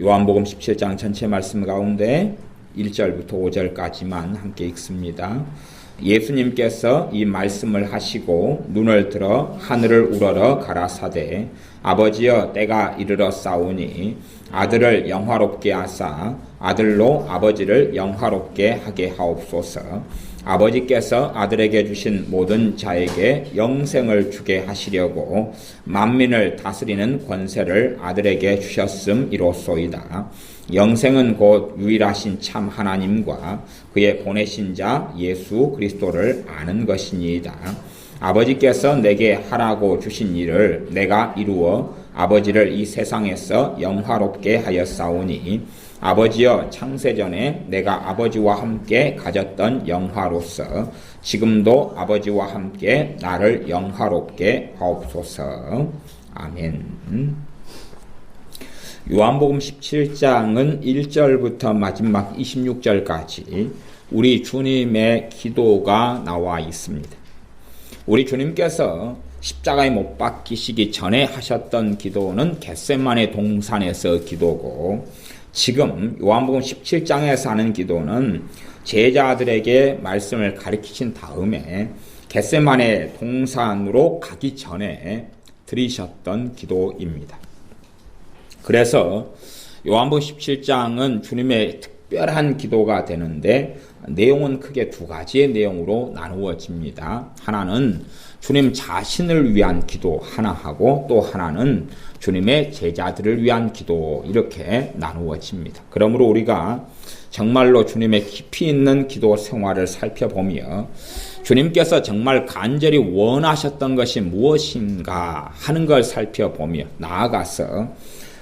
요한복음 17장 전체 말씀 가운데 1절부터 5절까지만 함께 읽습니다. 예수님께서 이 말씀을 하시고 눈을 들어 하늘을 우러러 가라사대 아버지여 때가 이르러 싸우니 아들을 영화롭게 하사 아들로 아버지를 영화롭게 하게 하옵소서. 아버지께서 아들에게 주신 모든 자에게 영생을 주게 하시려고 만민을 다스리는 권세를 아들에게 주셨음이로소이다. 영생은 곧 유일하신 참 하나님과 그의 보내신 자 예수 그리스도를 아는 것이니이다. 아버지께서 내게 하라고 주신 일을 내가 이루어 아버지를 이 세상에서 영화롭게 하였사오니 아버지여 창세전에 내가 아버지와 함께 가졌던 영화로서 지금도 아버지와 함께 나를 영화롭게 하옵소서. 아멘. 요한복음 17장은 1절부터 마지막 26절까지 우리 주님의 기도가 나와 있습니다. 우리 주님께서 십자가에 못 박히시기 전에 하셨던 기도는 겟세마네 동산에서 기도고 지금 요한복음 17장에서 하는 기도는 제자들에게 말씀을 가르치신 다음에 겟세마네 동산으로 가기 전에 드리셨던 기도입니다. 그래서 요한복음 17장은 주님의 특별한 기도가 되는데 내용은 크게 두 가지의 내용으로 나누어집니다. 하나는 주님 자신을 위한 기도 하나 하고 또 하나는 주님의 제자들을 위한 기도 이렇게 나누어집니다. 그러므로 우리가 정말로 주님의 깊이 있는 기도 생활을 살펴보며 주님께서 정말 간절히 원하셨던 것이 무엇인가 하는 걸 살펴보며 나아가서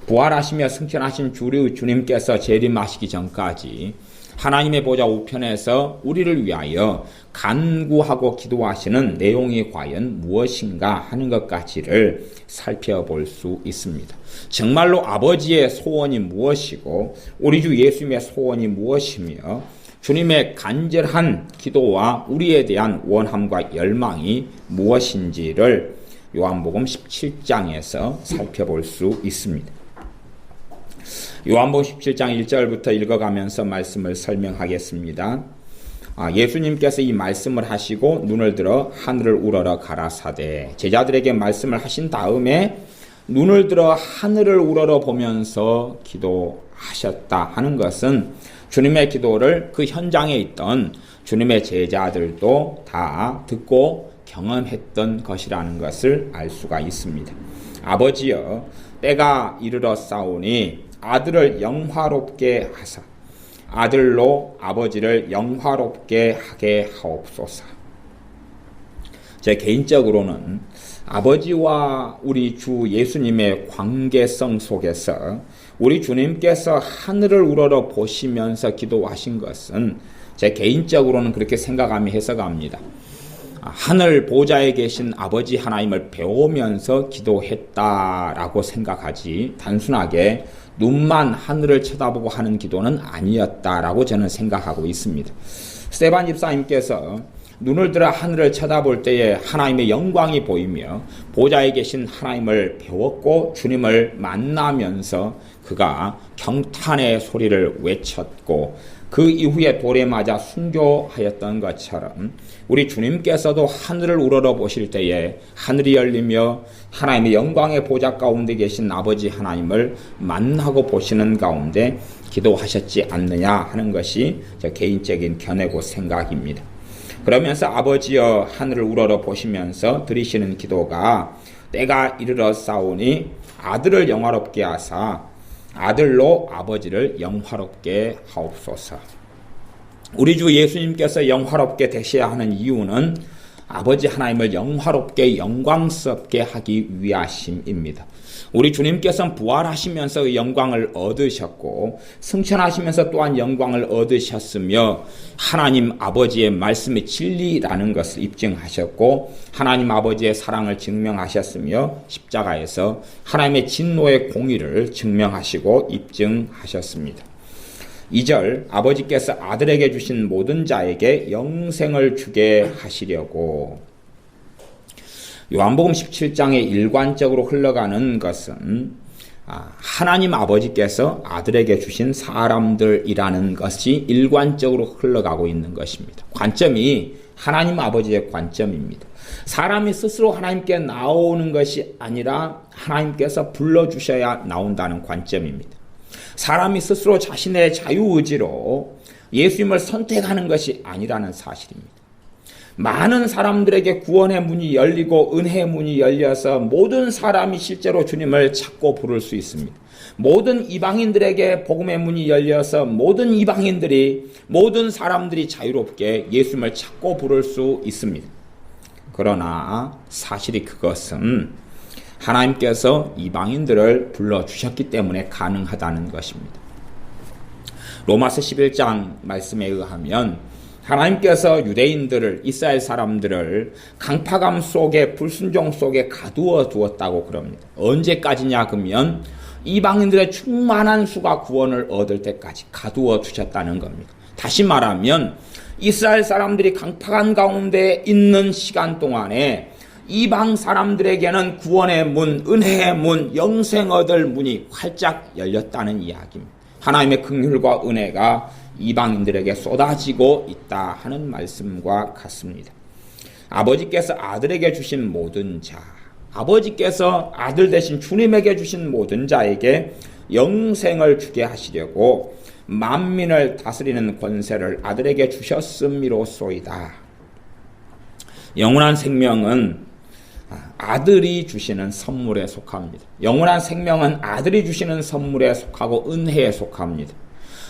부활하시며 승천하신 주님께서 재림하시기 전까지 하나님의 보좌 우편에서 우리를 위하여 간구하고 기도하시는 내용이 과연 무엇인가 하는 것까지를 살펴볼 수 있습니다. 정말로 아버지의 소원이 무엇이고 우리 주 예수님의 소원이 무엇이며 주님의 간절한 기도와 우리에 대한 원함과 열망이 무엇인지를 요한복음 17장에서 살펴볼 수 있습니다. 요한복음 17장 1절부터 읽어가면서 말씀을 설명하겠습니다. 예수님께서 이 말씀을 하시고 눈을 들어 하늘을 우러러 가라사대 제자들에게 말씀을 하신 다음에 눈을 들어 하늘을 우러러 보면서 기도하셨다 하는 것은 주님의 기도를 그 현장에 있던 주님의 제자들도 다 듣고 경험했던 것이라는 것을 알 수가 있습니다. 아버지여 때가 이르러 싸우니 아들을 영화롭게 하사 아들로 아버지를 영화롭게 하게 하옵소서. 제 개인적으로는 아버지와 우리 주 예수님의 관계성 속에서 우리 주님께서 하늘을 우러러 보시면서 기도하신 것은 제 개인적으로는 그렇게 생각하며 해석합니다. 하늘 보좌에 계신 아버지 하나님을 배우면서 기도했다라고 생각하지 단순하게 눈만 하늘을 쳐다보고 하는 기도는 아니었다라고 저는 생각하고 있습니다. 스테반 집사님께서 눈을 들어 하늘을 쳐다볼 때에 하나님의 영광이 보이며 보좌에 계신 하나님을 배웠고 주님을 만나면서 그가 경탄의 소리를 외쳤고 그 이후에 돌에 맞아 순교하였던 것처럼 우리 주님께서도 하늘을 우러러 보실 때에 하늘이 열리며 하나님의 영광의 보좌 가운데 계신 아버지 하나님을 만나고 보시는 가운데 기도하셨지 않느냐 하는 것이 제 개인적인 견해고 생각입니다. 그러면서 아버지여 하늘을 우러러 보시면서 드리시는 기도가 때가 이르러 싸우니 아들을 영화롭게 하사 아들로 아버지를 영화롭게 하옵소서. 우리 주 예수님께서 영화롭게 되셔야 하는 이유는 아버지 하나님을 영화롭게 영광스럽게 하기 위하심입니다. 우리 주님께서는 부활하시면서 영광을 얻으셨고 승천하시면서 또한 영광을 얻으셨으며 하나님 아버지의 말씀의 진리라는 것을 입증하셨고 하나님 아버지의 사랑을 증명하셨으며 십자가에서 하나님의 진노의 공의를 증명하시고 입증하셨습니다. 2절 아버지께서 아들에게 주신 모든 자에게 영생을 주게 하시려고 요한복음 17장에 일관적으로 흘러가는 것은 하나님 아버지께서 아들에게 주신 사람들이라는 것이 일관적으로 흘러가고 있는 것입니다. 관점이 하나님 아버지의 관점입니다. 사람이 스스로 하나님께 나오는 것이 아니라 하나님께서 불러주셔야 나온다는 관점입니다. 사람이 스스로 자신의 자유의지로 예수님을 선택하는 것이 아니라는 사실입니다. 많은 사람들에게 구원의 문이 열리고 은혜의 문이 열려서 모든 사람이 실제로 주님을 찾고 부를 수 있습니다. 모든 이방인들에게 복음의 문이 열려서 모든 이방인들이, 모든 사람들이 자유롭게 예수님을 찾고 부를 수 있습니다. 그러나 사실이 그것은 하나님께서 이방인들을 불러주셨기 때문에 가능하다는 것입니다. 로마서 11장 말씀에 의하면 하나님께서 유대인들을, 이스라엘 사람들을 강팍함 속에, 불순종 속에 가두어 두었다고 그럽니다. 언제까지냐 그러면 이방인들의 충만한 수가 구원을 얻을 때까지 가두어 두셨다는 겁니다. 다시 말하면 이스라엘 사람들이 강팍한 가운데 있는 시간 동안에 이방 사람들에게는 구원의 문, 은혜의 문, 영생 얻을 문이 활짝 열렸다는 이야기입니다. 하나님의 긍휼과 은혜가 이방인들에게 쏟아지고 있다 하는 말씀과 같습니다. 아버지께서 아들에게 주신 모든 자, 아버지께서 아들 대신 주님에게 주신 모든 자에게 영생을 주게 하시려고 만민을 다스리는 권세를 아들에게 주셨음이로소이다. 영원한 생명은 아들이 주시는 선물에 속합니다. 영원한 생명은 아들이 주시는 선물에 속하고 은혜에 속합니다.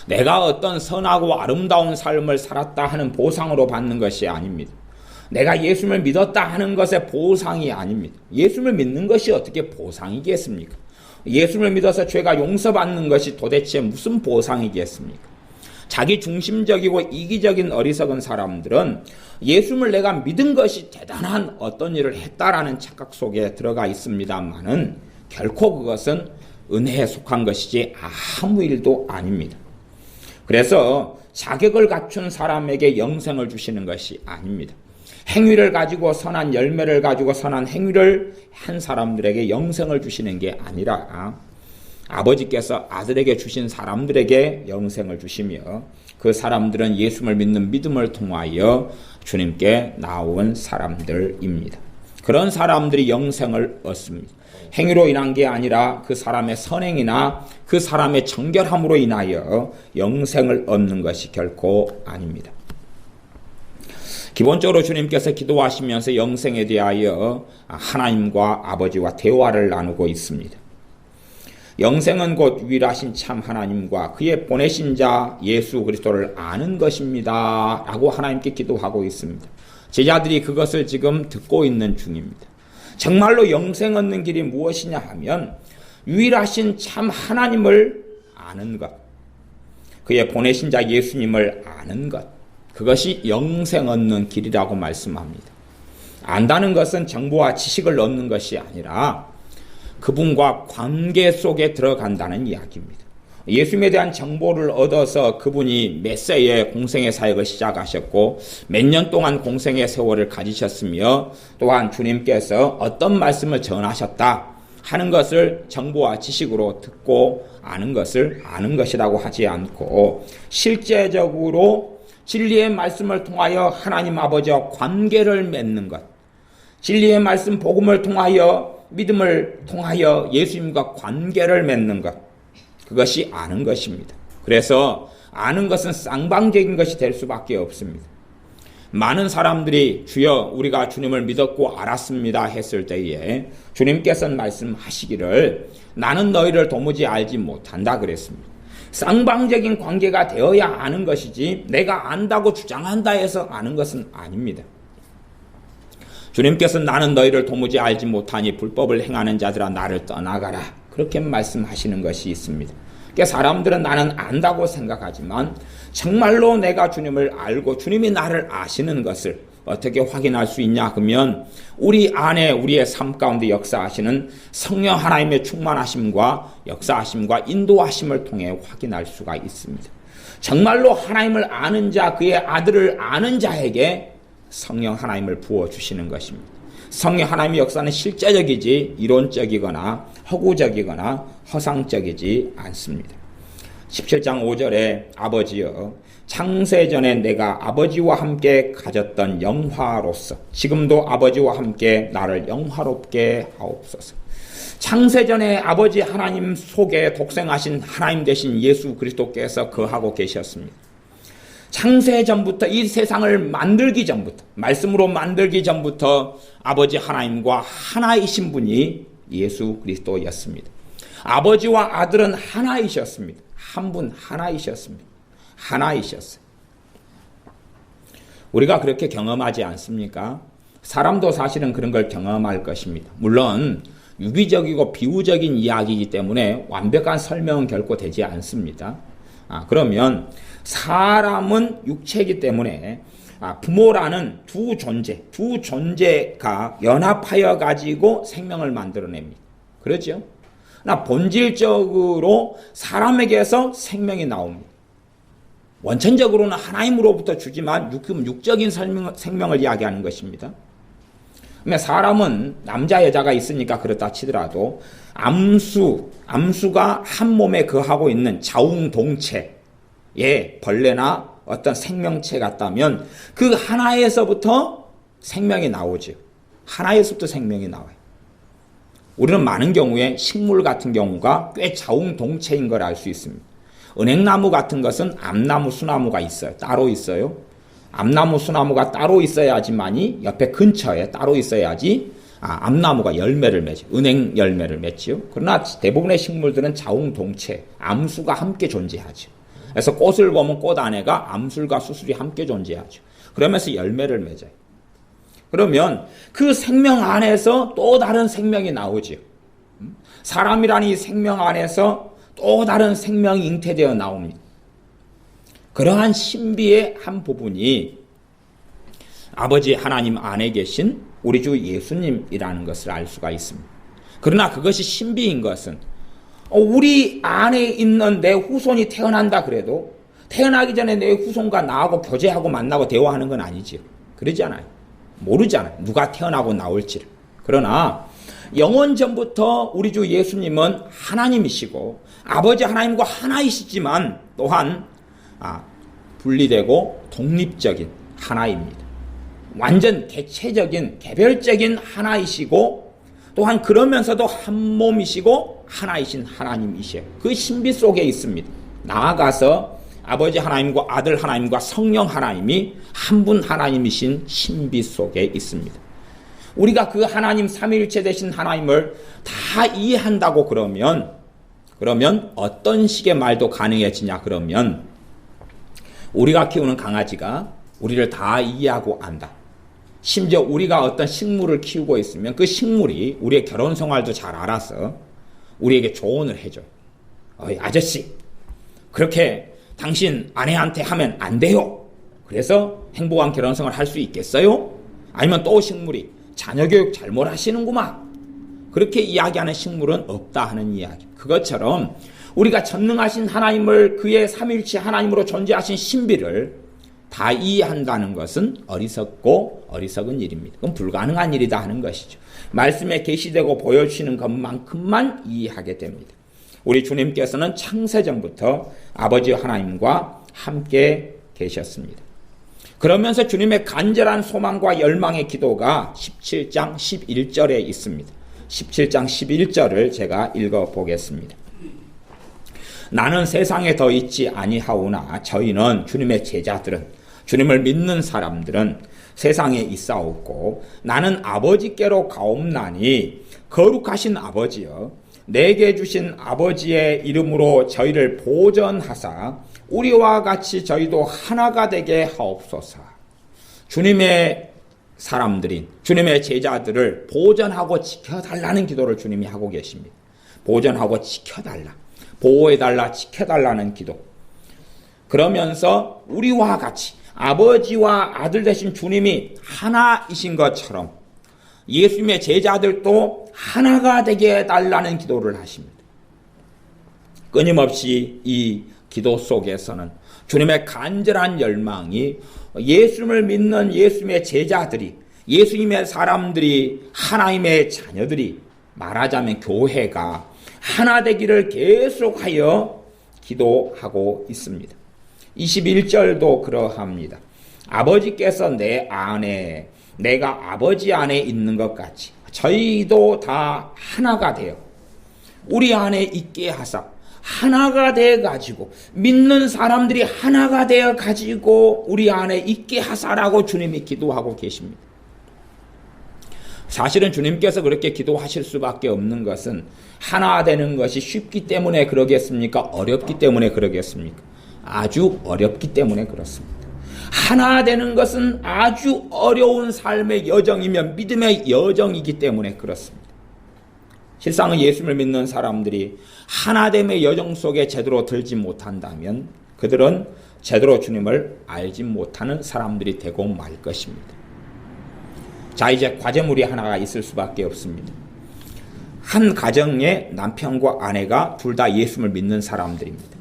내가 어떤 선하고 아름다운 삶을 살았다 하는 보상으로 받는 것이 아닙니다. 내가 예수님을 믿었다 하는 것의 보상이 아닙니다. 예수님을 믿는 것이 어떻게 보상이겠습니까? 예수님을 믿어서 죄가 용서받는 것이 도대체 무슨 보상이겠습니까? 자기 중심적이고 이기적인 어리석은 사람들은 예수님을 내가 믿은 것이 대단한 어떤 일을 했다라는 착각 속에 들어가 있습니다만은 결코 그것은 은혜에 속한 것이지 아무 일도 아닙니다. 그래서 자격을 갖춘 사람에게 영생을 주시는 것이 아닙니다. 행위를 가지고 선한 열매를 가지고 선한 행위를 한 사람들에게 영생을 주시는 게 아니라 아버지께서 아들에게 주신 사람들에게 영생을 주시며 그 사람들은 예수를 믿는 믿음을 통하여 주님께 나온 사람들입니다. 그런 사람들이 영생을 얻습니다. 행위로 인한 게 아니라 그 사람의 선행이나 그 사람의 정결함으로 인하여 영생을 얻는 것이 결코 아닙니다. 기본적으로 주님께서 기도하시면서 영생에 대하여 하나님과 아버지와 대화를 나누고 있습니다. 영생은 곧 유일하신 참 하나님과 그의 보내신 자 예수 그리스도를 아는 것입니다 라고 하나님께 기도하고 있습니다. 제자들이 그것을 지금 듣고 있는 중입니다. 정말로 영생 얻는 길이 무엇이냐 하면 유일하신 참 하나님을 아는 것, 그의 보내신 자 예수님을 아는 것, 그것이 영생 얻는 길이라고 말씀합니다. 안다는 것은 정보와 지식을 얻는 것이 아니라 그분과 관계 속에 들어간다는 이야기입니다. 예수님에 대한 정보를 얻어서 그분이 몇 세에 공생의 사역을 시작하셨고 몇 년 동안 공생의 세월을 가지셨으며 또한 주님께서 어떤 말씀을 전하셨다 하는 것을 정보와 지식으로 듣고 아는 것을 아는 것이라고 하지 않고 실제적으로 진리의 말씀을 통하여 하나님 아버지와 관계를 맺는 것, 진리의 말씀 복음을 통하여 믿음을 통하여 예수님과 관계를 맺는 것, 그것이 아는 것입니다. 그래서 아는 것은 쌍방적인 것이 될 수밖에 없습니다. 많은 사람들이 주여 우리가 주님을 믿었고 알았습니다 했을 때에 주님께서는 말씀하시기를 나는 너희를 도무지 알지 못한다 그랬습니다. 쌍방적인 관계가 되어야 아는 것이지 내가 안다고 주장한다 해서 아는 것은 아닙니다. 주님께서는 나는 너희를 도무지 알지 못하니 불법을 행하는 자들아 나를 떠나가라 그렇게 말씀하시는 것이 있습니다. 그러니까 사람들은 나는 안다고 생각하지만 정말로 내가 주님을 알고 주님이 나를 아시는 것을 어떻게 확인할 수 있냐 그러면 우리 안에 우리의 삶 가운데 역사하시는 성령 하나님의 충만하심과 역사하심과 인도하심을 통해 확인할 수가 있습니다. 정말로 하나님을 아는 자, 그의 아들을 아는 자에게 성령 하나님을 부어주시는 것입니다. 성령 하나님의 역사는 실제적이지 이론적이거나 허구적이거나 허상적이지 않습니다. 17장 5절에 아버지여 창세전에 내가 아버지와 함께 가졌던 영화로서 지금도 아버지와 함께 나를 영화롭게 하옵소서. 창세전에 아버지 하나님 속에 독생하신 하나님 되신 예수 그리스도께서 거하고 계셨습니다. 창세전부터 이 세상을 만들기 전부터 말씀으로 만들기 전부터 아버지 하나님과 하나이신 분이 예수 그리스도였습니다. 아버지와 아들은 하나이셨습니다. 한 분 하나이셨습니다. 하나이셨어요. 우리가 그렇게 경험하지 않습니까? 사람도 사실은 그런 걸 경험할 것입니다. 물론 유기적이고 비유적인 이야기이기 때문에 완벽한 설명은 결코 되지 않습니다. 그러면 사람은 육체이기 때문에 부모라는 두 존재가 연합하여 가지고 생명을 만들어냅니다. 그렇죠? 본질적으로 사람에게서 생명이 나옵니다. 원천적으로는 하나님으로부터 주지만 육적인 생명을 이야기하는 것입니다. 사람은 남자 여자가 있으니까 그렇다 치더라도 암수가 한 몸에 거하고 있는 자웅동체의 벌레나 어떤 생명체 같다면 그 하나에서부터 생명이 나오죠. 하나에서부터 생명이 나와요. 우리는 많은 경우에 식물 같은 경우가 꽤 자웅동체인 걸 알 수 있습니다. 은행나무 같은 것은 암나무, 수나무가 있어요. 따로 있어요. 암나무, 수나무가 따로 있어야지만이 옆에 근처에 따로 있어야지 암나무가 열매를 맺죠. 은행 열매를 맺지요. 그러나 대부분의 식물들은 자웅동체, 암수가 함께 존재하죠. 그래서 꽃을 보면 꽃 안에가 암술과 수술이 함께 존재하죠. 그러면서 열매를 맺어요. 그러면 그 생명 안에서 또 다른 생명이 나오죠. 사람이라는 이 생명 안에서 또 다른 생명이 잉태되어 나옵니다. 그러한 신비의 한 부분이 아버지 하나님 안에 계신 우리 주 예수님이라는 것을 알 수가 있습니다. 그러나 그것이 신비인 것은 우리 안에 있는 내 후손이 태어난다 그래도 태어나기 전에 내 후손과 나하고 교제하고 만나고 대화하는 건 아니지요. 그러지 않아요. 모르잖아요. 누가 태어나고 나올지를. 그러나 영원 전부터 우리 주 예수님은 하나님이시고 아버지 하나님과 하나이시지만 또한 분리되고 독립적인 하나입니다. 완전 개체적인 개별적인 하나이시고 또한 그러면서도 한 몸이시고 하나이신 하나님이시에요. 그 신비 속에 있습니다. 나아가서 아버지 하나님과 아들 하나님과 성령 하나님이 한 분 하나님이신 신비 속에 있습니다. 우리가 그 하나님 삼위일체 되신 하나님을 다 이해한다고 그러면 어떤 식의 말도 가능해지냐 그러면 우리가 키우는 강아지가 우리를 다 이해하고 안다. 심지어 우리가 어떤 식물을 키우고 있으면 그 식물이 우리의 결혼 생활도 잘 알아서 우리에게 조언을 해줘요. 아저씨 그렇게 당신 아내한테 하면 안 돼요. 그래서 행복한 결혼생활 할 수 있겠어요? 아니면 또 식물이 자녀 교육 잘못 하시는구만. 그렇게 이야기하는 식물은 없다 하는 이야기. 그것처럼 우리가 전능하신 하나님을 그의 삼위일체 하나님으로 존재하신 신비를 다 이해한다는 것은 어리석고 어리석은 일입니다. 그건 불가능한 일이다 하는 것이죠. 말씀에 계시되고 보여주시는 것만큼만 이해하게 됩니다. 우리 주님께서는 창세전부터 아버지 하나님과 함께 계셨습니다. 그러면서 주님의 간절한 소망과 열망의 기도가 17장 11절에 있습니다. 17장 11절을 제가 읽어보겠습니다. 나는 세상에 더 있지 아니하오나 저희는 주님의 제자들은 주님을 믿는 사람들은 세상에 있사옵고 나는 아버지께로 가옵나니 거룩하신 아버지여 내게 주신 아버지의 이름으로 저희를 보전하사 우리와 같이 저희도 하나가 되게 하옵소서. 주님의 사람들인 주님의 제자들을 보전하고 지켜달라는 기도를 주님이 하고 계십니다. 보전하고 지켜달라, 보호해달라, 지켜달라는 기도. 그러면서 우리와 같이 아버지와 아들 되신 주님이 하나이신 것처럼 예수님의 제자들도 하나가 되게 해달라는 기도를 하십니다. 끊임없이 이 기도 속에서는 주님의 간절한 열망이 예수님을 믿는 예수님의 제자들이 예수님의 사람들이, 하나님의 자녀들이, 말하자면 교회가 하나 되기를 계속하여 기도하고 있습니다. 21절도 그러합니다. 아버지께서 내 안에, 내가 아버지 안에 있는 것 같이 저희도 다 하나가 되어 우리 안에 있게 하사, 하나가 되어 가지고, 믿는 사람들이 하나가 되어 가지고 우리 안에 있게 하사라고 주님이 기도하고 계십니다. 사실은 주님께서 그렇게 기도하실 수밖에 없는 것은 하나 되는 것이 쉽기 때문에 그러겠습니까? 어렵기 때문에 그러겠습니까? 아주 어렵기 때문에 그렇습니다. 하나 되는 것은 아주 어려운 삶의 여정이며 믿음의 여정이기 때문에 그렇습니다. 실상은 예수님을 믿는 사람들이 하나됨의 여정 속에 제대로 들지 못한다면 그들은 제대로 주님을 알지 못하는 사람들이 되고 말 것입니다. 자, 이제 과제물이 하나가 있을 수밖에 없습니다. 한 가정의 남편과 아내가 둘 다 예수님을 믿는 사람들입니다.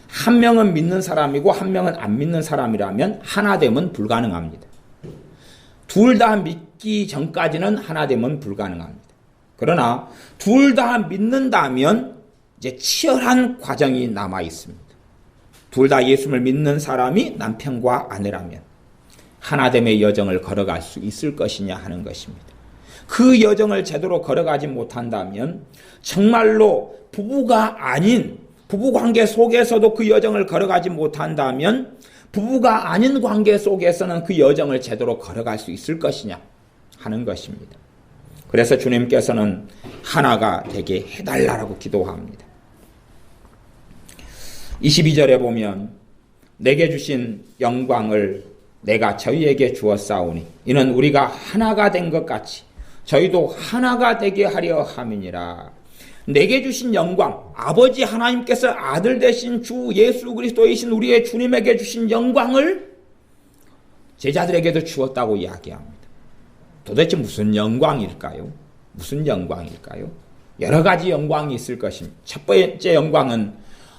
한 명은 믿는 사람이고 한 명은 안 믿는 사람이라면 하나됨은 불가능합니다. 둘 다 믿기 전까지는 하나됨은 불가능합니다. 그러나 둘 다 믿는다면 이제 치열한 과정이 남아 있습니다. 둘 다 예수님을 믿는 사람이 남편과 아내라면 하나됨의 여정을 걸어갈 수 있을 것이냐 하는 것입니다. 그 여정을 제대로 걸어가지 못한다면 정말로 부부가 아닌 부부관계 속에서도 그 여정을 걸어가지 못한다면 부부가 아닌 관계 속에서는 그 여정을 제대로 걸어갈 수 있을 것이냐 하는 것입니다. 그래서 주님께서는 하나가 되게 해달라고 기도합니다. 22절에 보면 내게 주신 영광을 내가 저희에게 주었사오니 이는 우리가 하나가 된 것 같이 저희도 하나가 되게 하려 함이니라. 내게 주신 영광, 아버지 하나님께서 아들 되신 주 예수 그리스도이신 우리의 주님에게 주신 영광을 제자들에게도 주었다고 이야기합니다. 도대체 무슨 영광일까요? 무슨 영광일까요? 여러 가지 영광이 있을 것입니다. 첫 번째 영광은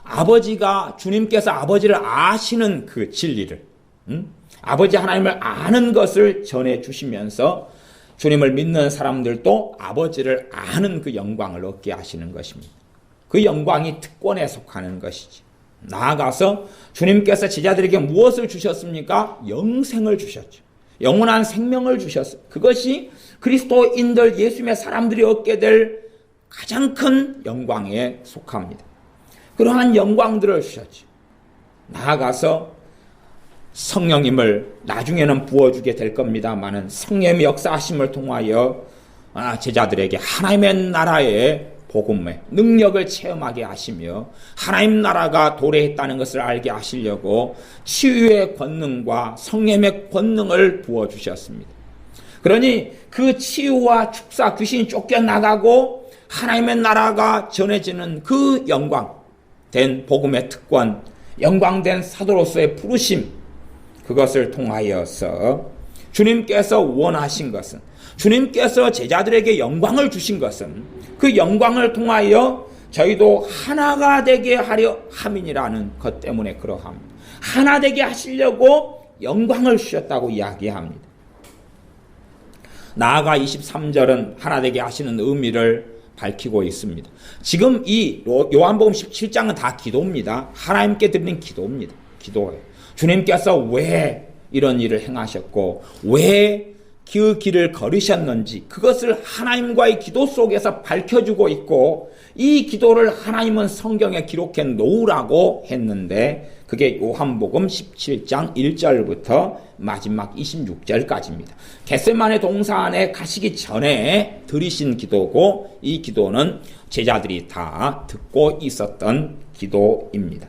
아버지가, 주님께서 아버지를 아시는 그 진리를, 아버지 하나님을 아는 것을 전해주시면서 주님을 믿는 사람들도 아버지를 아는 그 영광을 얻게 하시는 것입니다. 그 영광이 특권에 속하는 것이지. 나아가서 주님께서 제자들에게 무엇을 주셨습니까? 영생을 주셨죠. 영원한 생명을 주셨어요. 그것이 그리스도인들, 예수님의 사람들이 얻게 될 가장 큰 영광에 속합니다. 그러한 영광들을 주셨죠. 나아가서 성령님을 나중에는 부어주게 될 겁니다만은 성령의 역사하심을 통하여 제자들에게 하나님의 나라의 복음의 능력을 체험하게 하시며 하나님 나라가 도래했다는 것을 알게 하시려고 치유의 권능과 성령의 권능을 부어주셨습니다. 그러니 그 치유와 축사, 귀신이 쫓겨나가고 하나님의 나라가 전해지는 그 영광된 복음의 특권, 영광된 사도로서의 부르심, 그것을 통하여서 주님께서 원하신 것은, 주님께서 제자들에게 영광을 주신 것은 그 영광을 통하여 저희도 하나가 되게 하려 함이니라는 것 때문에 그러합니다. 하나 되게 하시려고 영광을 주셨다고 이야기합니다. 나아가 23절은 하나 되게 하시는 의미를 밝히고 있습니다. 지금 이 요한복음 17장은 다 기도입니다. 하나님께 드리는 기도입니다. 기도예요. 주님께서 왜 이런 일을 행하셨고 왜 그 길을 걸으셨는지 그것을 하나님과의 기도 속에서 밝혀주고 있고, 이 기도를 하나님은 성경에 기록해 놓으라고 했는데 그게 요한복음 17장 1절부터 마지막 26절까지입니다. 겟세마네 동산에 가시기 전에 드리신 기도고, 이 기도는 제자들이 다 듣고 있었던 기도입니다.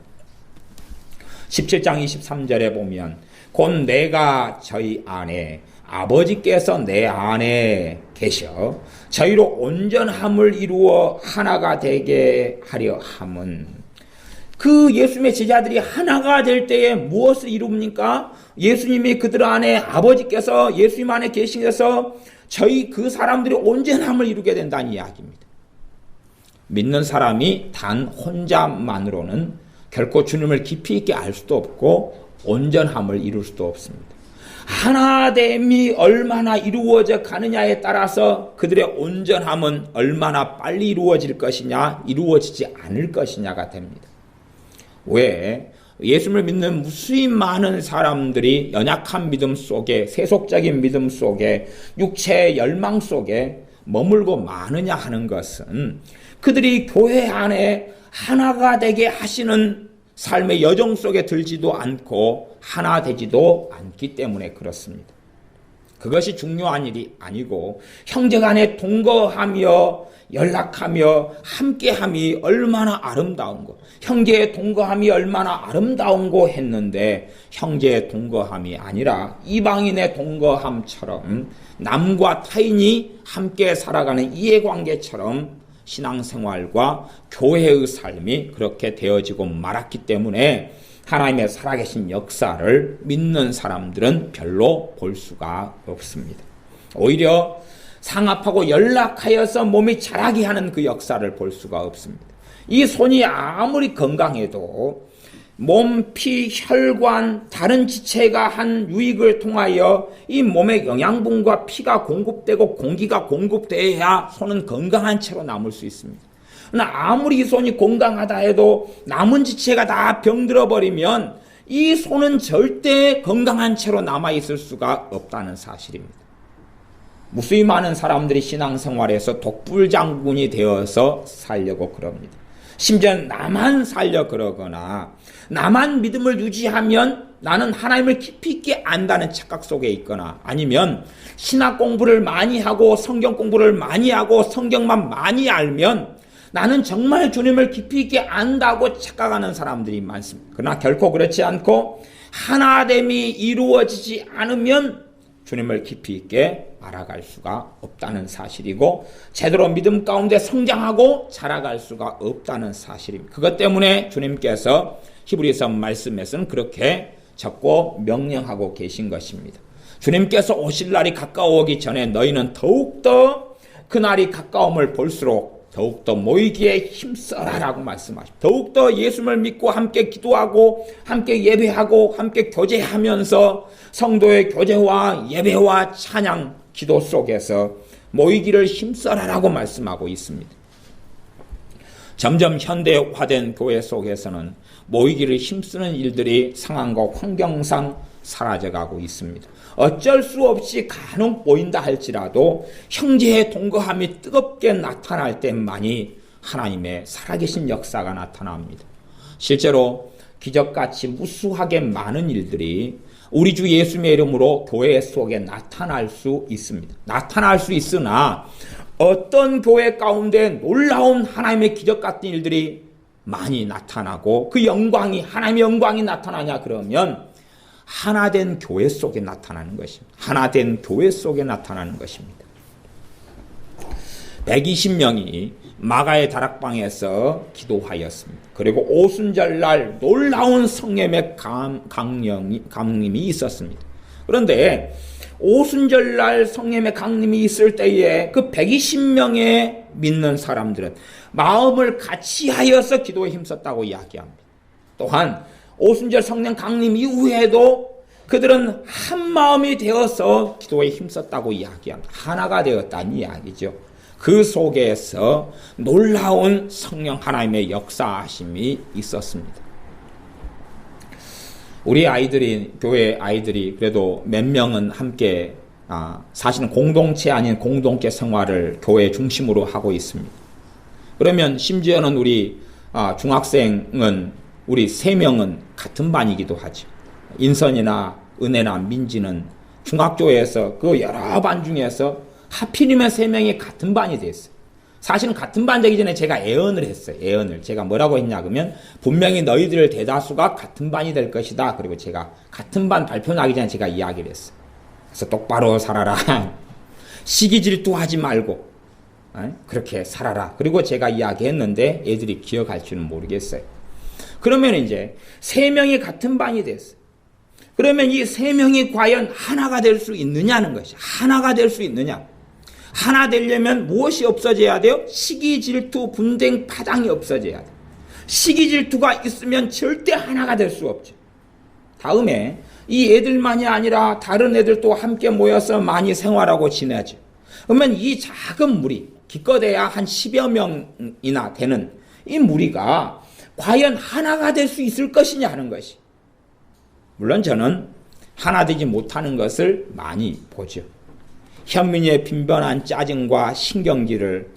17장 23절에 보면 곧 내가 저희 안에 아버지께서 내 안에 계셔 저희로 온전함을 이루어 하나가 되게 하려 함은, 그 예수님의 제자들이 하나가 될 때에 무엇을 이룹니까? 예수님이 그들 안에, 아버지께서 예수님 안에 계시면서 저희 그 사람들이 온전함을 이루게 된다는 이야기입니다. 믿는 사람이 단 혼자만으로는 결코 주님을 깊이 있게 알 수도 없고 온전함을 이룰 수도 없습니다. 하나됨이 얼마나 이루어져 가느냐에 따라서 그들의 온전함은 얼마나 빨리 이루어질 것이냐, 이루어지지 않을 것이냐가 됩니다. 왜? 예수를 믿는 무수히 많은 사람들이 연약한 믿음 속에, 세속적인 믿음 속에, 육체의 열망 속에 머물고 마느냐 하는 것은 그들이 교회 안에 하나가 되게 하시는 삶의 여정 속에 들지도 않고 하나 되지도 않기 때문에 그렇습니다. 그것이 중요한 일이 아니고 형제간에 동거하며 연락하며 함께함이 얼마나 아름다운 거, 형제의 동거함이 얼마나 아름다운 거 했는데 형제의 동거함이 아니라 이방인의 동거함처럼 남과 타인이 함께 살아가는 이해관계처럼 신앙생활과 교회의 삶이 그렇게 되어지고 말았기 때문에 하나님의 살아계신 역사를 믿는 사람들은 별로 볼 수가 없습니다. 오히려 상합하고 연락하여서 몸이 자라게 하는 그 역사를 볼 수가 없습니다. 이 손이 아무리 건강해도 몸, 피, 혈관, 다른 지체가 한 유익을 통하여 이 몸에 영양분과 피가 공급되고 공기가 공급돼야 손은 건강한 채로 남을 수 있습니다. 그러나 아무리 이 손이 건강하다 해도 남은 지체가 다 병들어 버리면 이 손은 절대 건강한 채로 남아있을 수가 없다는 사실입니다. 무수히 많은 사람들이 신앙생활에서 독불장군이 되어서 살려고 그럽니다. 심지어 나만 살려 그러거나 나만 믿음을 유지하면 나는 하나님을 깊이 있게 안다는 착각 속에 있거나 아니면 신학 공부를 많이 하고 성경 공부를 많이 하고 성경만 많이 알면 나는 정말 주님을 깊이 있게 안다고 착각하는 사람들이 많습니다. 그러나 결코 그렇지 않고 하나됨이 이루어지지 않으면 주님을 깊이 있게 알아갈 수가 없다는 사실이고 제대로 믿음 가운데 성장하고 자라갈 수가 없다는 사실입니다. 그것 때문에 주님께서 히브리서 말씀에서는 그렇게 적고 명령하고 계신 것입니다. 주님께서 오실 날이 가까워오기 전에 너희는 더욱더 그날이 가까움을 볼수록 더욱더 모이기에 힘써라라고 말씀하십니다. 더욱더 예수를 믿고 함께 기도하고 함께 예배하고 함께 교제하면서 성도의 교제와 예배와 찬양, 기도 속에서 모이기를 힘써라라고 말씀하고 있습니다. 점점 현대화된 교회 속에서는 모이기를 힘쓰는 일들이 상황과 환경상 사라져가고 있습니다. 어쩔 수 없이 간혹 모인다 할지라도 형제의 동거함이 뜨겁게 나타날 때만이 하나님의 살아계신 역사가 나타납니다. 실제로 기적같이 무수하게 많은 일들이 우리 주 예수님의 이름으로 교회 속에 나타날 수 있습니다. 나타날 수 있으나 어떤 교회 가운데 놀라운 하나님의 기적 같은 일들이 많이 나타나고 그 영광이 하나님의 영광이 나타나냐 그러면 하나된 교회 속에 나타나는 것입니다. 하나된 교회 속에 나타나는 것입니다. 120명이 마가의 다락방에서 기도하였습니다. 그리고 오순절날 놀라운 성령의 강림이 있었습니다. 그런데 오순절날 성령의 강림이 있을 때에 그 120명의 믿는 사람들은 마음을 같이 하여서 기도에 힘썼다고 이야기합니다. 또한 오순절 성령 강림 이후에도 그들은 한 마음이 되어서 기도에 힘썼다고 이야기합니다. 하나가 되었다는 이야기죠. 그 속에서 놀라운 성령 하나님의 역사하심이 있었습니다. 우리 아이들이, 교회 아이들이 그래도 몇 명은 함께 사실은 공동체 아닌 공동체 생활을 교회 중심으로 하고 있습니다. 그러면 심지어는 우리 중학생은 우리 3명은 같은 반이기도 하죠. 인선이나 은혜나 민지는 중학교에서 그 여러 반 중에서 하필이면 3명이 같은 반이 됐어요. 사실은 같은 반 되기 전에 제가 애언을 했어요. 애언을. 제가 뭐라고 했냐 그러면 분명히 너희들 대다수가 같은 반이 될 것이다. 그리고 제가 같은 반 발표 나기 전에 제가 이야기를 했어요. 그래서 똑바로 살아라. 시기 질투하지 말고 그렇게 살아라. 그리고 제가 이야기했는데 애들이 기억할 줄은 모르겠어요. 그러면 이제 3명이 같은 반이 됐어요. 그러면 이 3명이 과연 하나가 될 수 있느냐는 것이 하나가 될 수 있느냐. 하나 되려면 무엇이 없어져야 돼요? 시기, 질투, 분쟁, 파장이 없어져야 돼요. 시기, 질투가 있으면 절대 하나가 될 수 없죠. 다음에 이 애들만이 아니라 다른 애들도 함께 모여서 많이 생활하고 지내죠. 그러면 이 작은 무리, 기껏해야 한 10여 명이나 되는 이 무리가 과연 하나가 될 수 있을 것이냐 하는 것이. 물론 저는 하나 되지 못하는 것을 많이 보죠. 현민이의 빈번한 짜증과 신경질을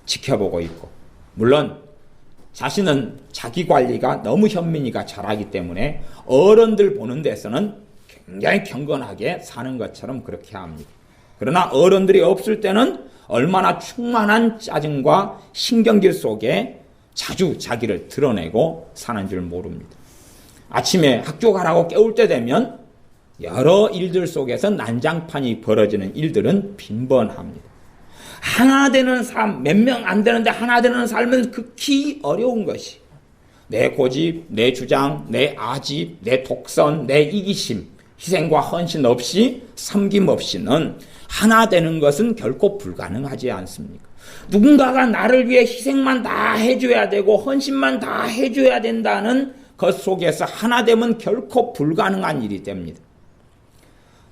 지켜보고 있고, 물론 자신은 자기 관리가 너무 현민이가 잘하기 때문에 어른들 보는 데서는 굉장히 경건하게 사는 것처럼 그렇게 합니다. 그러나 어른들이 없을 때는 얼마나 충만한 짜증과 신경질 속에 자주 자기를 드러내고 사는 줄 모릅니다. 아침에 학교 가라고 깨울 때 되면 여러 일들 속에서 난장판이 벌어지는 일들은 빈번합니다. 하나 되는 삶, 몇 명 안 되는데 하나 되는 삶은 극히 어려운 것이, 내 고집, 내 주장, 내 아집, 내 독선, 내 이기심, 희생과 헌신 없이, 섬김 없이는 하나 되는 것은 결코 불가능하지 않습니까? 누군가가 나를 위해 희생만 다 해줘야 되고 헌신만 다 해줘야 된다는 것 속에서 하나 되면 결코 불가능한 일이 됩니다.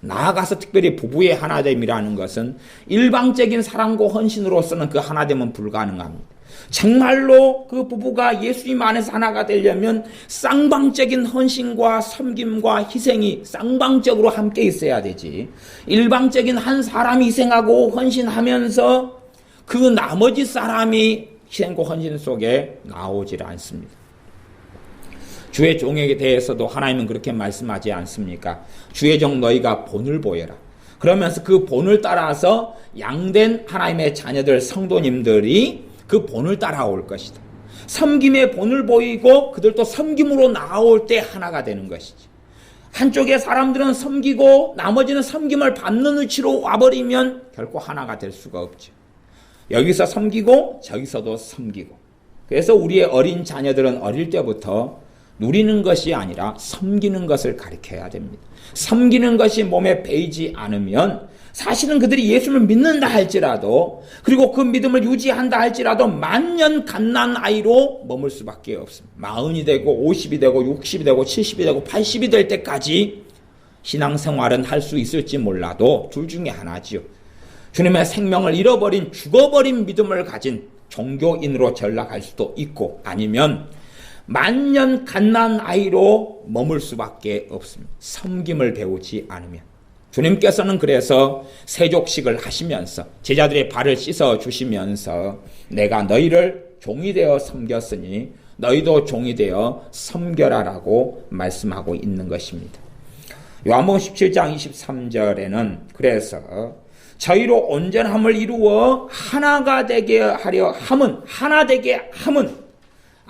나아가서 특별히 부부의 하나됨이라는 것은 일방적인 사랑과 헌신으로서는 그 하나됨은 불가능합니다. 정말로 그 부부가 예수님 안에서 하나가 되려면 쌍방적인 헌신과 섬김과 희생이 쌍방적으로 함께 있어야 되지, 일방적인 한 사람이 희생하고 헌신하면서 그 나머지 사람이 희생과 헌신 속에 나오질 않습니다. 주의 종에게 대해서도 하나님은 그렇게 말씀하지 않습니까? 주의 종 너희가 본을 보여라. 그러면서 그 본을 따라서 양된 하나님의 자녀들, 성도님들이 그 본을 따라올 것이다. 섬김의 본을 보이고 그들도 섬김으로 나올 때 하나가 되는 것이지. 한쪽의 사람들은 섬기고 나머지는 섬김을 받는 위치로 와버리면 결코 하나가 될 수가 없죠. 여기서 섬기고 저기서도 섬기고. 그래서 우리의 어린 자녀들은 어릴 때부터 누리는 것이 아니라 섬기는 것을 가르쳐야 됩니다. 섬기는 것이 몸에 배이지 않으면 사실은 그들이 예수를 믿는다 할지라도, 그리고 그 믿음을 유지한다 할지라도 만년 갓난 아이로 머물 수밖에 없습니다. 40이 되고 50이 되고 60이 되고 70이 되고 80이 될 때까지 신앙생활은 할 수 있을지 몰라도 둘 중에 하나지요. 주님의 생명을 잃어버린, 죽어버린 믿음을 가진 종교인으로 전락할 수도 있고, 아니면 만년 갓난 아이로 머물 수밖에 없습니다. 섬김을 배우지 않으면. 주님께서는 그래서 세족식을 하시면서 제자들의 발을 씻어 주시면서 내가 너희를 종이 되어 섬겼으니 너희도 종이 되어 섬겨라라고 말씀하고 있는 것입니다. 요한복음 17장 23절에는 그래서 저희로 온전함을 이루어 하나가 되게 하려 함은, 하나 되게 함은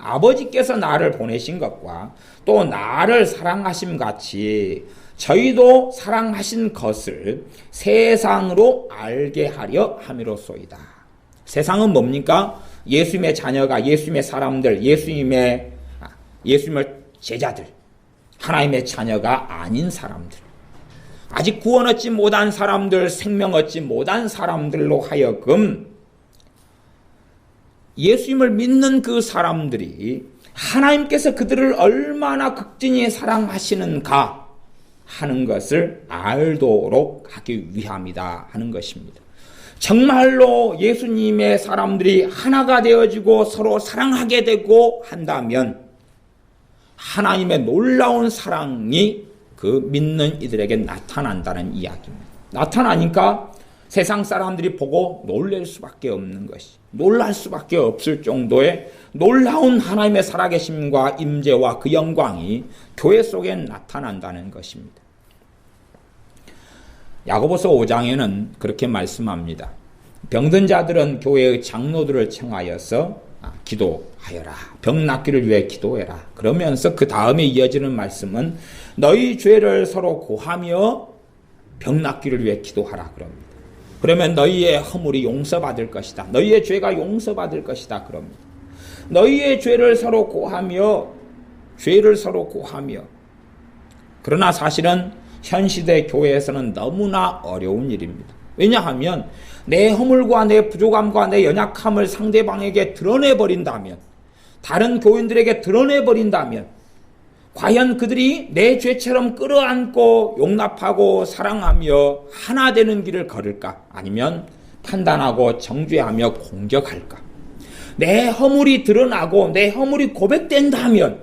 아버지께서 나를 보내신 것과 또 나를 사랑하심 같이 저희도 사랑하신 것을 세상으로 알게 하려 함이로소이다. 세상은 뭡니까? 예수님의 자녀가, 예수님의 사람들, 예수님의 제자들, 하나님의 자녀가 아닌 사람들, 아직 구원 얻지 못한 사람들, 생명 얻지 못한 사람들로 하여금 예수님을 믿는 그 사람들이 하나님께서 그들을 얼마나 극진히 사랑하시는가 하는 것을 알도록 하기 위함이다 하는 것입니다. 정말로 예수님의 사람들이 하나가 되어지고 서로 사랑하게 되고 한다면 하나님의 놀라운 사랑이 그 믿는 이들에게 나타난다는 이야기입니다. 나타나니까 세상 사람들이 보고 놀랄 수밖에 없는 것이, 놀랄 수밖에 없을 정도의 놀라운 하나님의 살아계심과 임재와 그 영광이 교회 속에 나타난다는 것입니다. 야고보서 5장에는 그렇게 말씀합니다. 병든 자들은 교회의 장로들을 청하여서 기도하여라. 병 낫기를 위해 기도해라. 그러면서 그 다음에 이어지는 말씀은 너희 죄를 서로 고하며 병 낫기를 위해 기도하라 그럽니다. 그러면 너희의 허물이 용서받을 것이다. 너희의 죄가 용서받을 것이다. 그럽니다. 너희의 죄를 서로 고하며, 그러나 사실은 현 시대 교회에서는 너무나 어려운 일입니다. 왜냐하면 내 허물과 내 부족함과 내 연약함을 상대방에게 드러내버린다면, 다른 교인들에게 드러내버린다면, 과연 그들이 내 죄처럼 끌어안고 용납하고 사랑하며 하나 되는 길을 걸을까? 아니면 판단하고 정죄하며 공격할까? 내 허물이 드러나고 내 허물이 고백된다면,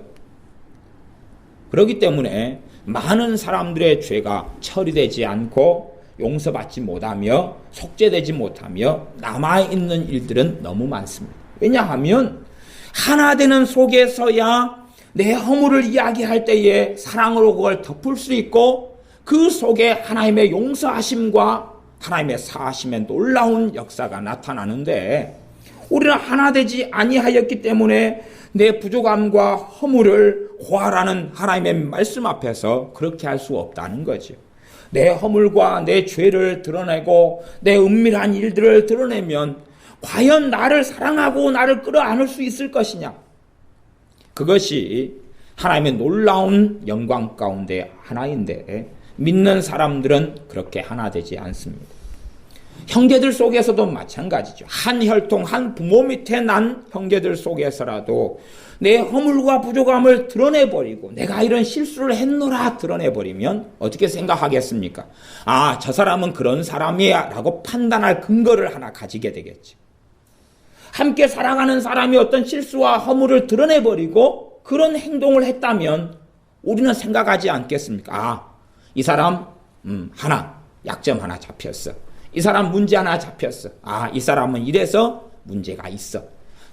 그렇기 때문에 많은 사람들의 죄가 처리되지 않고 용서받지 못하며 속죄되지 못하며 남아있는 일들은 너무 많습니다. 왜냐하면 하나 되는 속에서야 내 허물을 이야기할 때에 사랑으로 그걸 덮을 수 있고, 그 속에 하나님의 용서하심과 하나님의 사하심의 놀라운 역사가 나타나는데, 우리는 하나 되지 아니하였기 때문에 내 부족함과 허물을 고하라는 하나님의 말씀 앞에서 그렇게 할 수 없다는 거죠. 내 허물과 내 죄를 드러내고 내 은밀한 일들을 드러내면 과연 나를 사랑하고 나를 끌어안을 수 있을 것이냐? 그것이 하나님의 놀라운 영광 가운데 하나인데, 믿는 사람들은 그렇게 하나 되지 않습니다. 형제들 속에서도 마찬가지죠. 한 혈통, 한 부모 밑에 난 형제들 속에서라도 내 허물과 부족함을 드러내버리고 내가 이런 실수를 했노라 드러내버리면 어떻게 생각하겠습니까? 아, 저 사람은 그런 사람이야 라고 판단할 근거를 하나 가지게 되겠죠. 함께 살아가는 사람이 어떤 실수와 허물을 드러내버리고 그런 행동을 했다면 우리는 생각하지 않겠습니까? 아, 이 사람 하나 약점 하나 잡혔어. 이 사람 문제 하나 잡혔어. 아, 이 사람은 이래서 문제가 있어.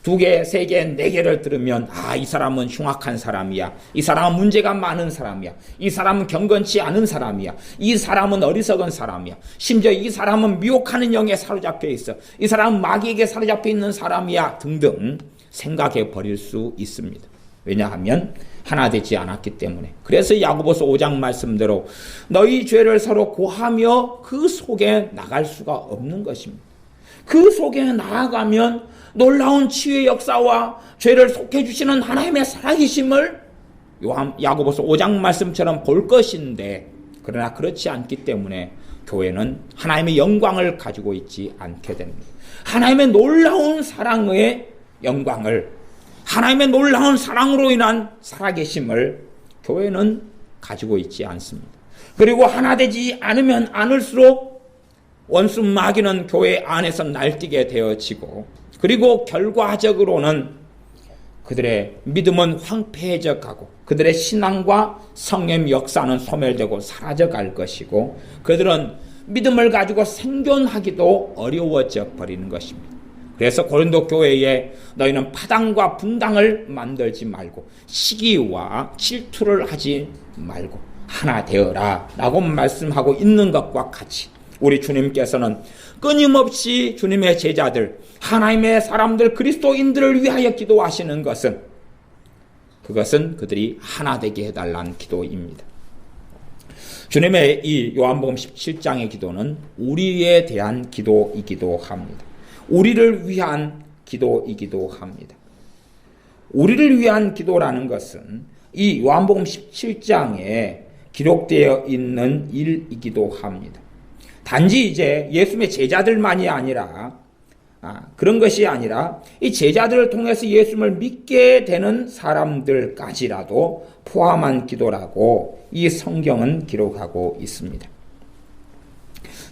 2개, 3개, 4개를 들으면 아, 이 사람은 흉악한 사람이야. 이 사람은 문제가 많은 사람이야. 이 사람은 경건치 않은 사람이야. 이 사람은 어리석은 사람이야. 심지어 이 사람은 미혹하는 영에 사로잡혀 있어. 이 사람은 마귀에게 사로잡혀 있는 사람이야. 등등 생각해 버릴 수 있습니다. 왜냐하면 하나 되지 않았기 때문에. 그래서 야고보서 5장 말씀대로 너희 죄를 서로 고하며 그 속에 나갈 수가 없는 것입니다. 그 속에 나아가면 놀라운 치유의 역사와 죄를 속해주시는 하나님의 살아계심을 야고보서 5장 말씀처럼 볼 것인데, 그러나 그렇지 않기 때문에 교회는 하나님의 영광을 가지고 있지 않게 됩니다. 하나님의 놀라운 사랑의 영광을, 하나님의 놀라운 사랑으로 인한 살아계심을 교회는 가지고 있지 않습니다. 그리고 하나 되지 않으면 않을수록 원수 마귀는 교회 안에서 날뛰게 되어지고, 그리고 결과적으로는 그들의 믿음은 황폐해져 가고 그들의 신앙과 성령 역사는 소멸되고 사라져갈 것이고, 그들은 믿음을 가지고 생존하기도 어려워져 버리는 것입니다. 그래서 고린도 교회에 너희는 파당과 분당을 만들지 말고 시기와 질투를 하지 말고 하나 되어라 라고 말씀하고 있는 것과 같이, 우리 주님께서는 끊임없이 주님의 제자들, 하나님의 사람들, 그리스도인들을 위하여 기도하시는 것은, 그것은 그들이 하나 되게 해달라는 기도입니다. 주님의 이 요한복음 17장의 기도는 우리에 대한 기도이기도 합니다. 우리를 위한 기도이기도 합니다. 우리를 위한 기도라는 것은 이 요한복음 17장에 기록되어 있는 일이기도 합니다. 단지 이제 예수님의 제자들만이 아니라 그런 것이 아니라 이 제자들을 통해서 예수님을 믿게 되는 사람들까지라도 포함한 기도라고 이 성경은 기록하고 있습니다.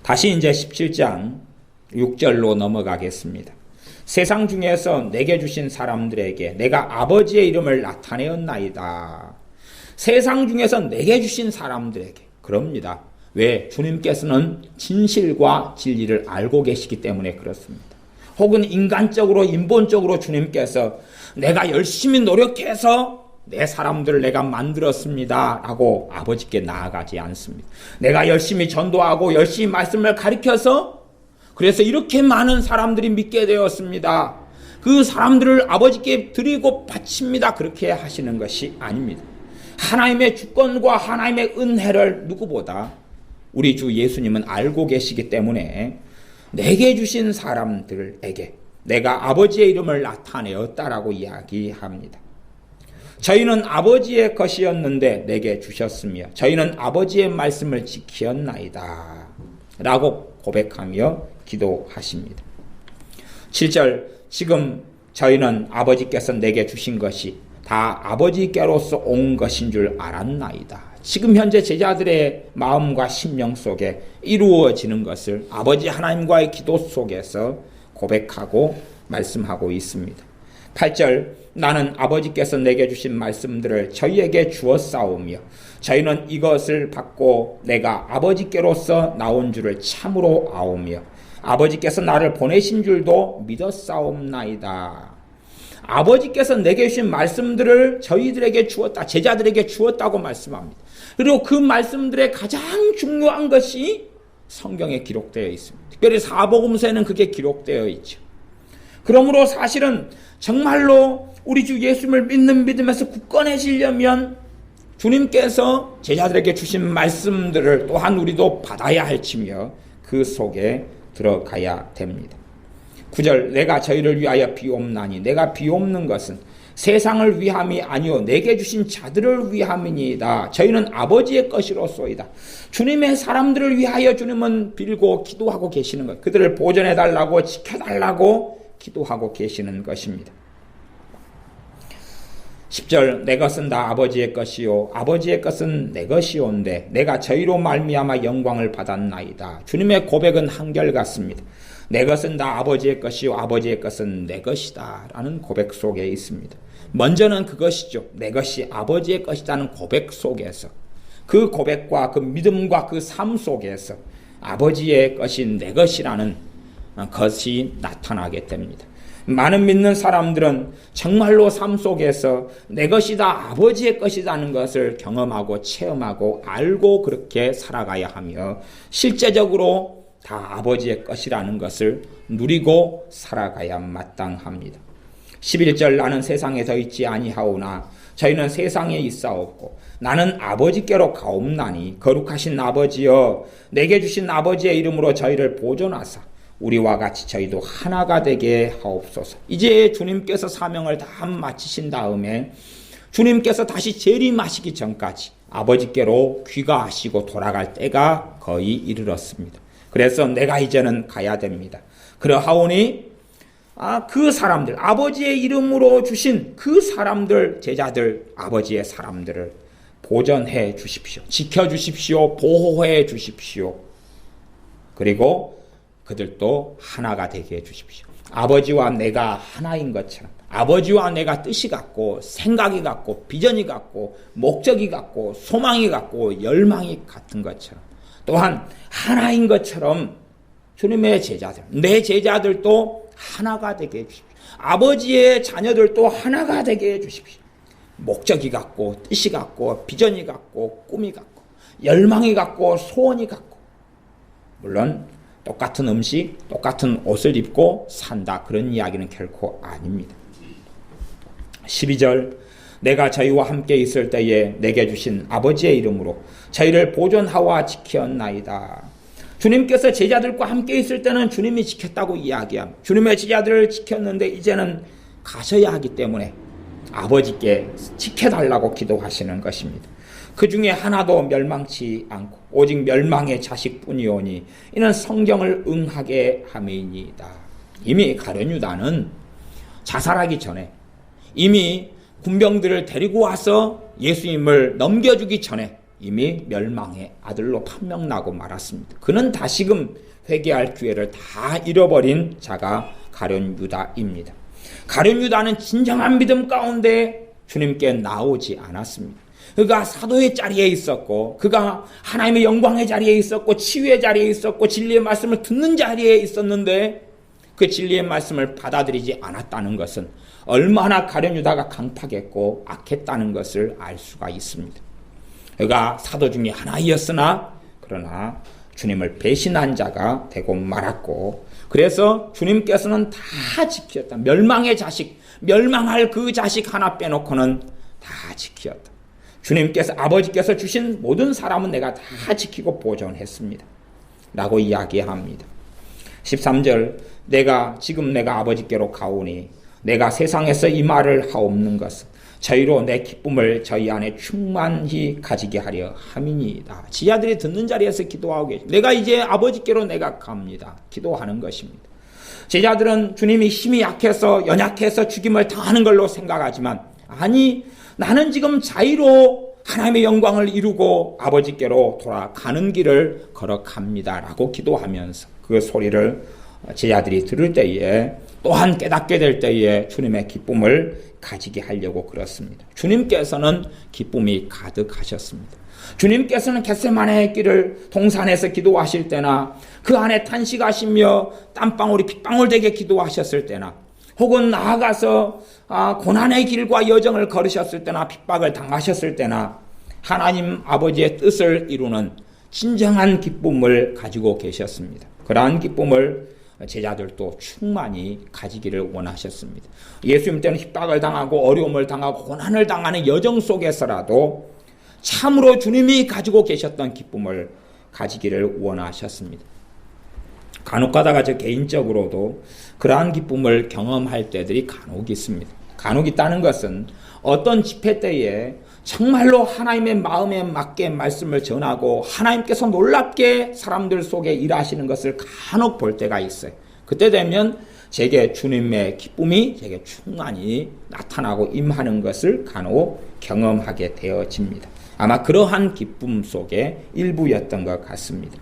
다시 이제 17장 6절로 넘어가겠습니다. 세상 중에서 내게 주신 사람들에게 내가 아버지의 이름을 나타내었나이다. 세상 중에서 내게 주신 사람들에게, 그럽니다. 왜? 주님께서는 진실과 진리를 알고 계시기 때문에 그렇습니다. 혹은 인간적으로, 인본적으로 주님께서 내가 열심히 노력해서 내 사람들을 내가 만들었습니다 라고 아버지께 나아가지 않습니다. 내가 열심히 전도하고 열심히 말씀을 가르쳐서 그래서 이렇게 많은 사람들이 믿게 되었습니다. 그 사람들을 아버지께 드리고 바칩니다. 그렇게 하시는 것이 아닙니다. 하나님의 주권과 하나님의 은혜를 누구보다 우리 주 예수님은 알고 계시기 때문에 내게 주신 사람들에게 내가 아버지의 이름을 나타내었다라고 이야기합니다. 저희는 아버지의 것이었는데 내게 주셨으며 저희는 아버지의 말씀을 지키었나이다 라고 고백하며 기도하십니다. 7절, 지금 저희는 아버지께서 내게 주신 것이 다 아버지께로서 온 것인 줄 알았나이다. 지금 현재 제자들의 마음과 심령 속에 이루어지는 것을 아버지 하나님과의 기도 속에서 고백하고 말씀하고 있습니다. 8절, 나는 아버지께서 내게 주신 말씀들을 저희에게 주었사오며 저희는 이것을 받고 내가 아버지께로서 나온 줄을 참으로 아오며 아버지께서 나를 보내신 줄도 믿었사옵나이다. 아버지께서 내게 주신 말씀들을 저희들에게 주었다, 제자들에게 주었다고 말씀합니다. 그리고 그 말씀들의 가장 중요한 것이 성경에 기록되어 있습니다. 특별히 사복음서에는 그게 기록되어 있죠. 그러므로 사실은 정말로 우리 주 예수님을 믿는 믿음에서 굳건해지려면 주님께서 제자들에게 주신 말씀들을 또한 우리도 받아야 할지며 그 속에 들어가야 됩니다. 9절, 내가 저희를 위하여 비옵나니 내가 비옵는 것은 세상을 위함이 아니요 내게 주신 자들을 위함이니이다. 저희는 아버지의 것이로소이다. 주님의 사람들을 위하여 주님은 빌고 기도하고 계시는 것, 그들을 보존해달라고 지켜달라고 기도하고 계시는 것입니다. 10절, 내 것은 다 아버지의 것이요 아버지의 것은 내 것이온데 내가 저희로 말미암아 영광을 받았나이다. 주님의 고백은 한결같습니다. 내 것은 다 아버지의 것이요 아버지의 것은 내 것이다 라는 고백 속에 있습니다. 먼저는 그것이죠. 내 것이 아버지의 것이라는 고백 속에서, 그 고백과 그 믿음과 그 삶 속에서 아버지의 것이 내 것이라는 것이 나타나게 됩니다. 많은 믿는 사람들은 정말로 삶 속에서 내 것이 다 아버지의 것이라는 것을 경험하고 체험하고 알고 그렇게 살아가야 하며 실제적으로 다 아버지의 것이라는 것을 누리고 살아가야 마땅합니다. 11절, 나는 세상에 더 있지 아니하오나 저희는 세상에 있사옵고 나는 아버지께로 가옵나니 거룩하신 아버지여 내게 주신 아버지의 이름으로 저희를 보존하사 우리와 같이 저희도 하나가 되게 하옵소서. 이제 주님께서 사명을 다 마치신 다음에 주님께서 다시 재림하시기 전까지 아버지께로 귀가하시고 돌아갈 때가 거의 이르렀습니다. 그래서 내가 이제는 가야 됩니다. 그러하오니 그 사람들, 아버지의 이름으로 주신 그 사람들, 제자들, 아버지의 사람들을 보존해 주십시오. 지켜주십시오. 보호해 주십시오. 그리고 그들도 하나가 되게 해주십시오. 아버지와 내가 하나인 것처럼, 아버지와 내가 뜻이 같고 생각이 같고 비전이 같고 목적이 같고 소망이 같고 열망이 같은 것처럼, 또한 하나인 것처럼 주님의 제자들, 내 제자들도 하나가 되게 해주십시오. 아버지의 자녀들도 하나가 되게 해주십시오. 목적이 같고 뜻이 같고 비전이 같고 꿈이 같고 열망이 같고 소원이 같고, 물론 똑같은 음식, 똑같은 옷을 입고 산다, 그런 이야기는 결코 아닙니다. 12절, 내가 저희와 함께 있을 때에 내게 주신 아버지의 이름으로 저희를 보존하와 지켰나이다. 주님께서 제자들과 함께 있을 때는 주님이 지켰다고 이야기합니다. 주님의 제자들을 지켰는데 이제는 가셔야 하기 때문에 아버지께 지켜달라고 기도하시는 것입니다. 그 중에 하나도 멸망치 않고 오직 멸망의 자식뿐이오니 이는 성경을 응하게 함이니이다. 이미 가룟 유다는 자살하기 전에, 이미 군병들을 데리고 와서 예수님을 넘겨주기 전에 이미 멸망의 아들로 판명나고 말았습니다. 그는 다시금 회개할 기회를 다 잃어버린 자가 가룟 유다입니다. 가룟 유다는 진정한 믿음 가운데 주님께 나오지 않았습니다. 그가 사도의 자리에 있었고, 그가 하나님의 영광의 자리에 있었고, 치유의 자리에 있었고, 진리의 말씀을 듣는 자리에 있었는데 그 진리의 말씀을 받아들이지 않았다는 것은 얼마나 가룟 유다가 강팍했고 악했다는 것을 알 수가 있습니다. 그가 사도 중에 하나이었으나 그러나 주님을 배신한 자가 되고 말았고, 그래서 주님께서는 다 지켰다. 멸망의 자식, 멸망할 그 자식 하나 빼놓고는 다 지켰다. 주님께서, 아버지께서 주신 모든 사람은 내가 다 지키고 보존했습니다 라고 이야기합니다. 13절, 지금 내가 아버지께로 가오니 내가 세상에서 이 말을 하옵는 것은 저희로 내 기쁨을 저희 안에 충만히 가지게 하려 함이니이다. 지하들이 듣는 자리에서 기도하고 계십니다. 내가 이제 아버지께로 내가 갑니다. 기도하는 것입니다. 제자들은 주님이 힘이 약해서 연약해서 죽임을 당하는 걸로 생각하지만 아니, 나는 지금 자유로 하나님의 영광을 이루고 아버지께로 돌아가는 길을 걸어갑니다 라고 기도하면서 그 소리를 제자들이 들을 때에 또한 깨닫게 될 때에 주님의 기쁨을 가지게 하려고 그렇습니다. 주님께서는 기쁨이 가득하셨습니다. 주님께서는 겟세마네의 길을 동산에서 기도하실 때나 그 안에 탄식하시며 땀방울이 핏방울 되게 기도하셨을 때나 혹은 나아가서 고난의 길과 여정을 걸으셨을 때나 핍박을 당하셨을 때나 하나님 아버지의 뜻을 이루는 진정한 기쁨을 가지고 계셨습니다. 그러한 기쁨을 제자들도 충만히 가지기를 원하셨습니다. 예수님 때는 핍박을 당하고 어려움을 당하고 고난을 당하는 여정 속에서라도 참으로 주님이 가지고 계셨던 기쁨을 가지기를 원하셨습니다. 간혹 가다가 저 개인적으로도 그러한 기쁨을 경험할 때들이 간혹 있습니다. 간혹 있다는 것은 어떤 집회 때에 정말로 하나님의 마음에 맞게 말씀을 전하고 하나님께서 놀랍게 사람들 속에 일하시는 것을 간혹 볼 때가 있어요. 그때 되면 제게 주님의 기쁨이 제게 충만히 나타나고 임하는 것을 간혹 경험하게 되어집니다. 아마 그러한 기쁨 속에 일부였던 것 같습니다.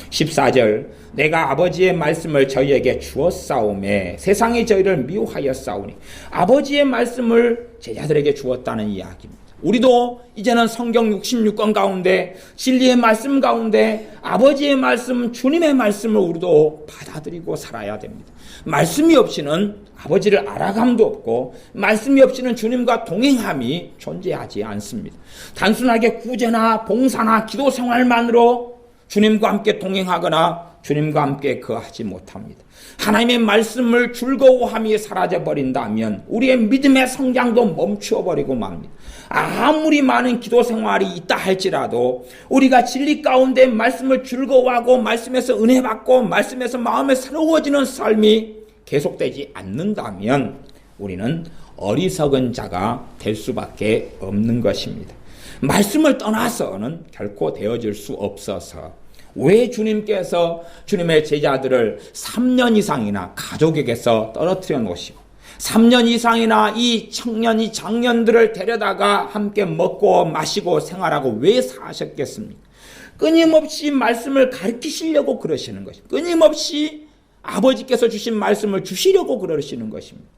14절 내가 아버지의 말씀을 저희에게 주었사오매 세상이 저희를 미워하였사오니 아버지의 말씀을 제자들에게 주었다는 이야기입니다. 우리도 이제는 성경 66권 가운데 진리의 말씀 가운데 아버지의 말씀 주님의 말씀을 우리도 받아들이고 살아야 됩니다. 말씀이 없이는 아버지를 알아감도 없고 말씀이 없이는 주님과 동행함이 존재하지 않습니다. 단순하게 구제나 봉사나 기도 생활만으로 주님과 함께 동행하거나 주님과 함께 거하지 못합니다. 하나님의 말씀을 즐거워함이 사라져버린다면 우리의 믿음의 성장도 멈추어버리고 맙니다. 아무리 많은 기도 생활이 있다 할지라도 우리가 진리 가운데 말씀을 즐거워하고 말씀에서 은혜 받고 말씀에서 마음에 새로워지는 삶이 계속되지 않는다면 우리는 어리석은 자가 될 수밖에 없는 것입니다. 말씀을 떠나서는 결코 되어질 수 없어서 왜 주님께서 주님의 제자들을 3년 이상이나 가족에게서 떨어뜨려 놓으시고 3년 이상이나 이 청년이 장년들을 데려다가 함께 먹고 마시고 생활하고 왜 사셨겠습니까? 끊임없이 말씀을 가르치시려고 그러시는 것입니다. 끊임없이 아버지께서 주신 말씀을 주시려고 그러시는 것입니다.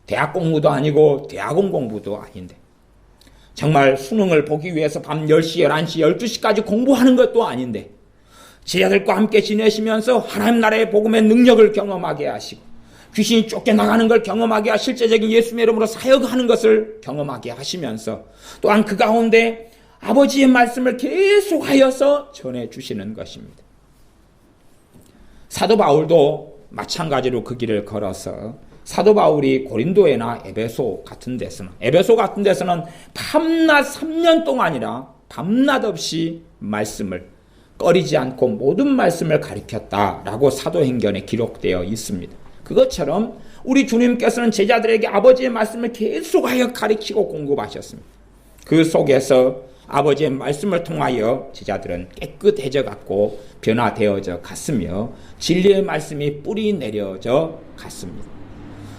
대학 공부도 아니고 대학원 공부도 아닌데 정말 수능을 보기 위해서 밤 10시, 11시, 12시까지 공부하는 것도 아닌데 제자들과 함께 지내시면서 하나님 나라의 복음의 능력을 경험하게 하시고 귀신이 쫓겨나가는 걸 경험하게 하시고 실제적인 예수님의 이름으로 사역하는 것을 경험하게 하시면서 또한 그 가운데 아버지의 말씀을 계속하여서 전해주시는 것입니다. 사도 바울도 마찬가지로 그 길을 걸어서 사도 바울이 고린도에나 에베소 같은 데서는 밤낮 3년 동안이나 밤낮 없이 말씀을 꺼리지 않고 모든 말씀을 가르쳤다라고 사도행전에 기록되어 있습니다. 그것처럼 우리 주님께서는 제자들에게 아버지의 말씀을 계속하여 가르치고 공급하셨습니다. 그 속에서 아버지의 말씀을 통하여 제자들은 깨끗해져 갔고 변화되어져 갔으며 진리의 말씀이 뿌리 내려져 갔습니다.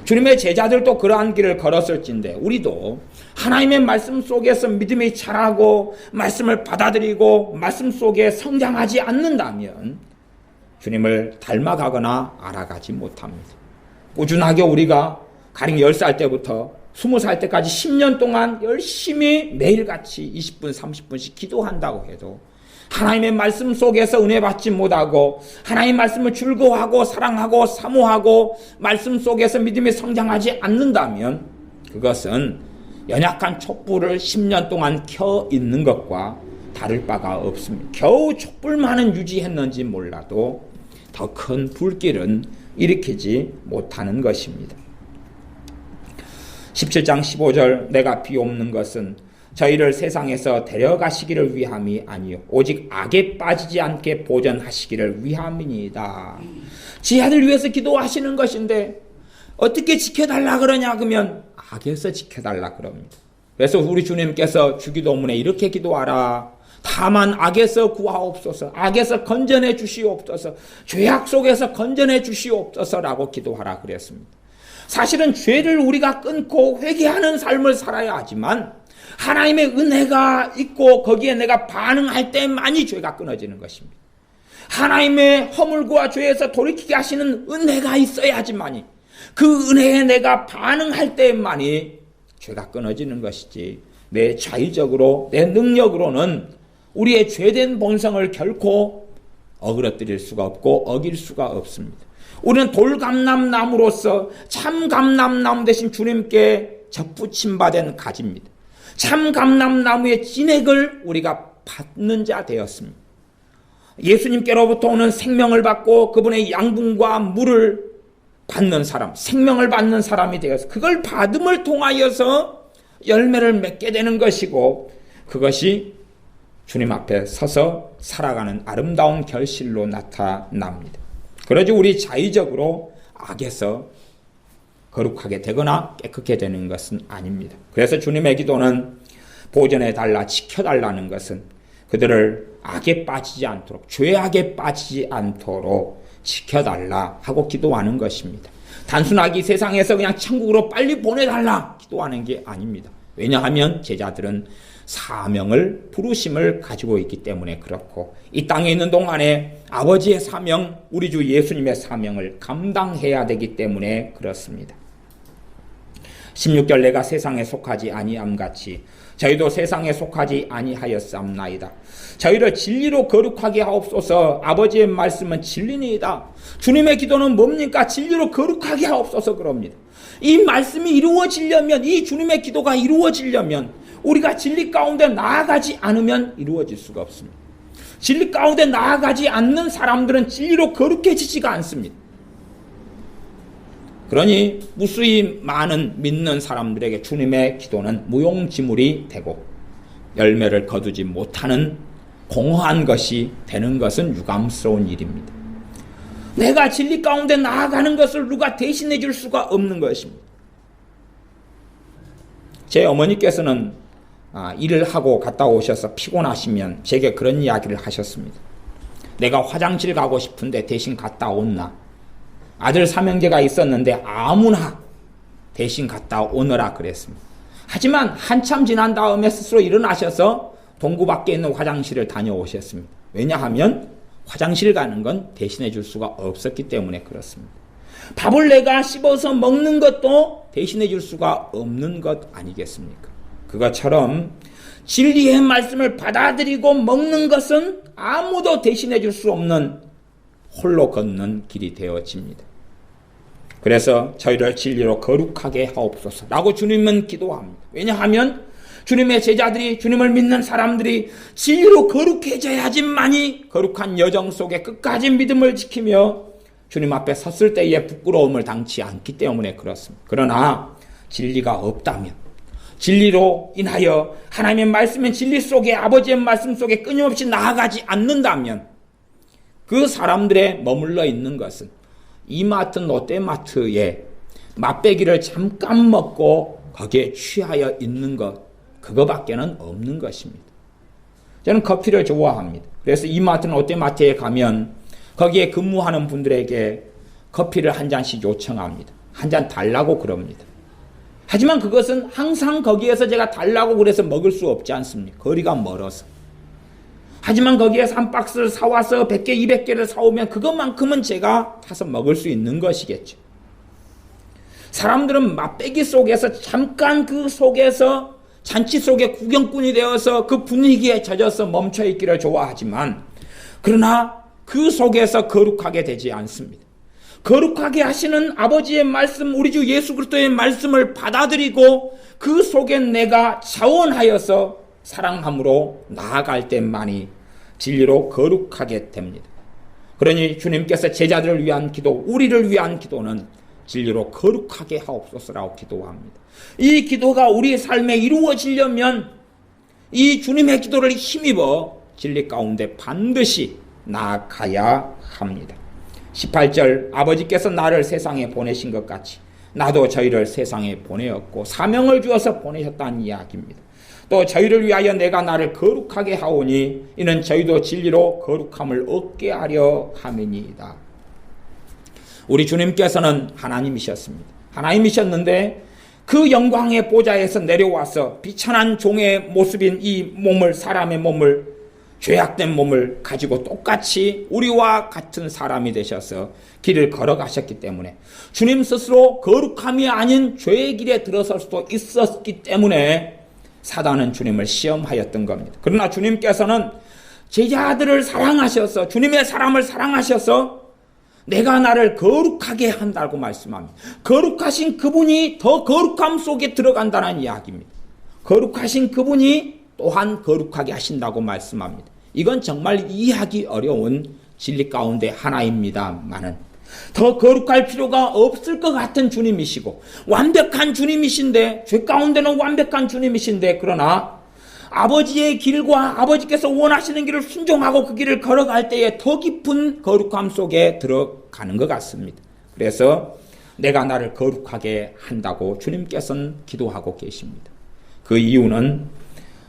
주님의 제자들도 그러한 길을 걸었을진데 우리도 하나님의 말씀 속에서 믿음이 자라고 말씀을 받아들이고 말씀 속에 성장하지 않는다면 주님을 닮아가거나 알아가지 못합니다. 꾸준하게 우리가 가령 10살 때부터 20살 때까지 10년 동안 열심히 매일같이 20분 30분씩 기도한다고 해도 하나님의 말씀 속에서 은혜 받지 못하고 하나님의 말씀을 즐거워하고 사랑하고 사모하고 말씀 속에서 믿음이 성장하지 않는다면 그것은 연약한 촛불을 10년 동안 켜 있는 것과 다를 바가 없습니다. 겨우 촛불만은 유지했는지 몰라도 더 큰 불길은 일으키지 못하는 것입니다. 17장 15절 내가 비옵는 것은 저희를 세상에서 데려가시기를 위함이 아니요 오직 악에 빠지지 않게 보전하시기를 위함이니이다. 지하들 위해서 기도하시는 것인데 어떻게 지켜달라 그러냐 그러면 악에서 지켜달라 그럽니다. 그래서 우리 주님께서 주기도문에 이렇게 기도하라. 다만 악에서 구하옵소서, 악에서 건져내 주시옵소서, 죄악 속에서 건져내 주시옵소서라고 기도하라 그랬습니다. 사실은 죄를 우리가 끊고 회개하는 삶을 살아야 하지만 하나님의 은혜가 있고 거기에 내가 반응할 때만이 죄가 끊어지는 것입니다. 하나님의 허물과 죄에서 돌이키게 하시는 은혜가 있어야지만이 그 은혜에 내가 반응할 때만이 죄가 끊어지는 것이지 내 자의적으로 내 능력으로는 우리의 죄된 본성을 결코 어그러뜨릴 수가 없고 어길 수가 없습니다. 우리는 돌감람나무로서 참감람나무 대신 주님께 접붙임받은 가지입니다. 참감람나무의 진액을 우리가 받는 자 되었습니다. 예수님께로부터 오는 생명을 받고 그분의 양분과 물을 받는 사람, 생명을 받는 사람이 되어서 그걸 받음을 통하여서 열매를 맺게 되는 것이고 그것이 주님 앞에 서서 살아가는 아름다운 결실로 나타납니다. 그러지 우리 자의적으로 악에서 거룩하게 되거나 깨끗게 되는 것은 아닙니다. 그래서 주님의 기도는 보전해달라, 지켜달라는 것은 그들을 악에 빠지지 않도록, 죄악에 빠지지 않도록 지켜달라 하고 기도하는 것입니다. 단순하게 세상에서 그냥 천국으로 빨리 보내달라 기도하는 게 아닙니다. 왜냐하면 제자들은 사명을, 부르심을 가지고 있기 때문에 그렇고 이 땅에 있는 동안에 아버지의 사명, 우리 주 예수님의 사명을 감당해야 되기 때문에 그렇습니다. 16절 내가 세상에 속하지 아니함같이 저희도 세상에 속하지 아니하였사옵나이다. 저희를 진리로 거룩하게 하옵소서. 아버지의 말씀은 진리니이다. 주님의 기도는 뭡니까? 진리로 거룩하게 하옵소서 그럽니다. 이 말씀이 이루어지려면, 이 주님의 기도가 이루어지려면 우리가 진리 가운데 나아가지 않으면 이루어질 수가 없습니다. 진리 가운데 나아가지 않는 사람들은 진리로 거룩해지지가 않습니다. 그러니 무수히 많은 믿는 사람들에게 주님의 기도는 무용지물이 되고 열매를 거두지 못하는 공허한 것이 되는 것은 유감스러운 일입니다. 내가 진리 가운데 나아가는 것을 누가 대신해 줄 수가 없는 것입니다. 제 어머니께서는 일을 하고 갔다 오셔서 피곤하시면 제게 그런 이야기를 하셨습니다. 내가 화장실 가고 싶은데 대신 갔다 온나? 아들 삼형제가 있었는데 아무나 대신 갔다 오너라 그랬습니다. 하지만 한참 지난 다음에 스스로 일어나셔서 동구 밖에 있는 화장실을 다녀오셨습니다. 왜냐하면 화장실 가는 건 대신해 줄 수가 없었기 때문에 그렇습니다. 밥을 내가 씹어서 먹는 것도 대신해 줄 수가 없는 것 아니겠습니까? 그것처럼 진리의 말씀을 받아들이고 먹는 것은 아무도 대신해 줄 수 없는 홀로 걷는 길이 되어집니다. 그래서 저희를 진리로 거룩하게 하옵소서 라고 주님은 기도합니다. 왜냐하면 주님의 제자들이, 주님을 믿는 사람들이 진리로 거룩해져야지만이 거룩한 여정 속에 끝까지 믿음을 지키며 주님 앞에 섰을 때의 부끄러움을 당치 않기 때문에 그렇습니다. 그러나 진리가 없다면, 진리로 인하여 하나님의 말씀인 진리 속에, 아버지의 말씀 속에 끊임없이 나아가지 않는다면 그 사람들의 머물러 있는 것은 이마트, 롯데마트에 맛배기를 잠깐 먹고 거기에 취하여 있는 것, 그거밖에는 없는 것입니다. 저는 커피를 좋아합니다. 그래서 이마트, 롯데마트에 가면 거기에 근무하는 분들에게 커피를 한 잔씩 요청합니다. 한 잔 달라고 그럽니다. 하지만 그것은 항상 거기에서 제가 달라고 그래서 먹을 수 없지 않습니까? 거리가 멀어서. 하지만 거기에서 한 박스를 사와서 100개, 200개를 사오면 그것만큼은 제가 타서 먹을 수 있는 것이겠죠. 사람들은 맛배기 속에서 잠깐 그 속에서 잔치 속에 구경꾼이 되어서 그 분위기에 젖어서 멈춰있기를 좋아하지만 그러나 그 속에서 거룩하게 되지 않습니다. 거룩하게 하시는 아버지의 말씀, 우리 주 예수 그리스도의 말씀을 받아들이고 그 속에 내가 자원하여서 사랑함으로 나아갈 때만이 진리로 거룩하게 됩니다. 그러니 주님께서 제자들을 위한 기도, 우리를 위한 기도는 진리로 거룩하게 하옵소서라고 기도합니다. 이 기도가 우리의 삶에 이루어지려면 이 주님의 기도를 힘입어 진리 가운데 반드시 나아가야 합니다. 18절 아버지께서 나를 세상에 보내신 것 같이 나도 저희를 세상에 보내었고 사명을 주어서 보내셨다는 이야기입니다. 또 저희를 위하여 내가 나를 거룩하게 하오니 이는 저희도 진리로 거룩함을 얻게 하려 함이니이다. 우리 주님께서는 하나님이셨습니다. 하나님이셨는데 그 영광의 보좌에서 내려와서 비천한 종의 모습인 이 몸을, 사람의 몸을, 죄악된 몸을 가지고 똑같이 우리와 같은 사람이 되셔서 길을 걸어가셨기 때문에, 주님 스스로 거룩함이 아닌 죄의 길에 들어설 수도 있었기 때문에 사단은 주님을 시험하였던 겁니다. 그러나 주님께서는 제자들을 사랑하셔서, 주님의 사람을 사랑하셔서 내가 나를 거룩하게 한다고 말씀합니다. 거룩하신 그분이 더 거룩함 속에 들어간다는 이야기입니다. 거룩하신 그분이 또한 거룩하게 하신다고 말씀합니다. 이건 정말 이해하기 어려운 진리 가운데 하나입니다만은, 더 거룩할 필요가 없을 것 같은 주님이시고 완벽한 주님이신데, 죄 가운데는 완벽한 주님이신데, 그러나 아버지의 길과 아버지께서 원하시는 길을 순종하고 그 길을 걸어갈 때에 더 깊은 거룩함 속에 들어가는 것 같습니다. 그래서 내가 나를 거룩하게 한다고 주님께서는 기도하고 계십니다. 그 이유는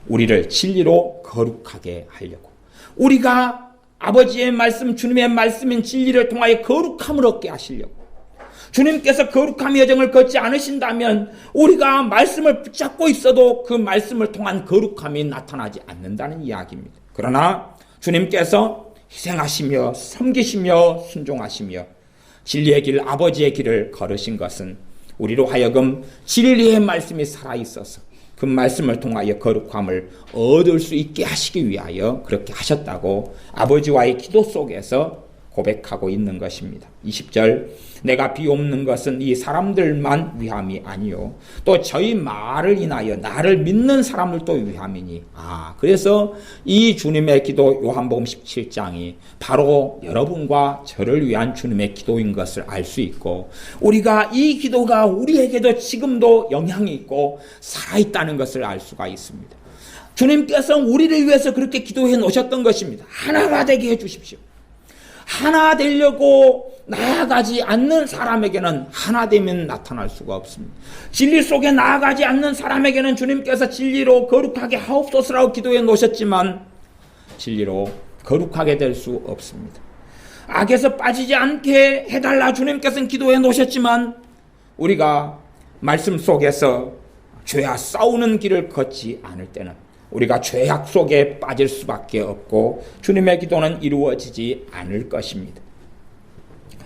우리를 진리로 거룩하게 하려고, 우리가 아버지의 말씀, 주님의 말씀인 진리를 통하여 거룩함을 얻게 하시려고, 주님께서 거룩함의 여정을 걷지 않으신다면 우리가 말씀을 붙잡고 있어도 그 말씀을 통한 거룩함이 나타나지 않는다는 이야기입니다. 그러나 주님께서 희생하시며 섬기시며 순종하시며 진리의 길, 아버지의 길을 걸으신 것은 우리로 하여금 진리의 말씀이 살아있어서 그 말씀을 통하여 거룩함을 얻을 수 있게 하시기 위하여 그렇게 하셨다고 아버지와의 기도 속에서 고백하고 있는 것입니다. 20절, 내가 비옵는 것은 이 사람들만 위함이 아니요 또 저희 말을 인하여 나를 믿는 사람들도 위함이니. 그래서 이 주님의 기도, 요한복음 17장이 바로 여러분과 저를 위한 주님의 기도인 것을 알 수 있고, 우리가 이 기도가 우리에게도 지금도 영향이 있고 살아있다는 것을 알 수가 있습니다. 주님께서 우리를 위해서 그렇게 기도해 놓으셨던 것입니다. 하나가 되게 해 주십시오. 하나 되려고 나아가지 않는 사람에게는 하나됨은 나타날 수가 없습니다. 진리 속에 나아가지 않는 사람에게는 주님께서 진리로 거룩하게 하옵소서라고 기도해 놓으셨지만 진리로 거룩하게 될 수 없습니다. 악에서 빠지지 않게 해달라 주님께서는 기도해 놓으셨지만 우리가 말씀 속에서 죄와 싸우는 길을 걷지 않을 때는 우리가 죄악 속에 빠질 수밖에 없고 주님의 기도는 이루어지지 않을 것입니다.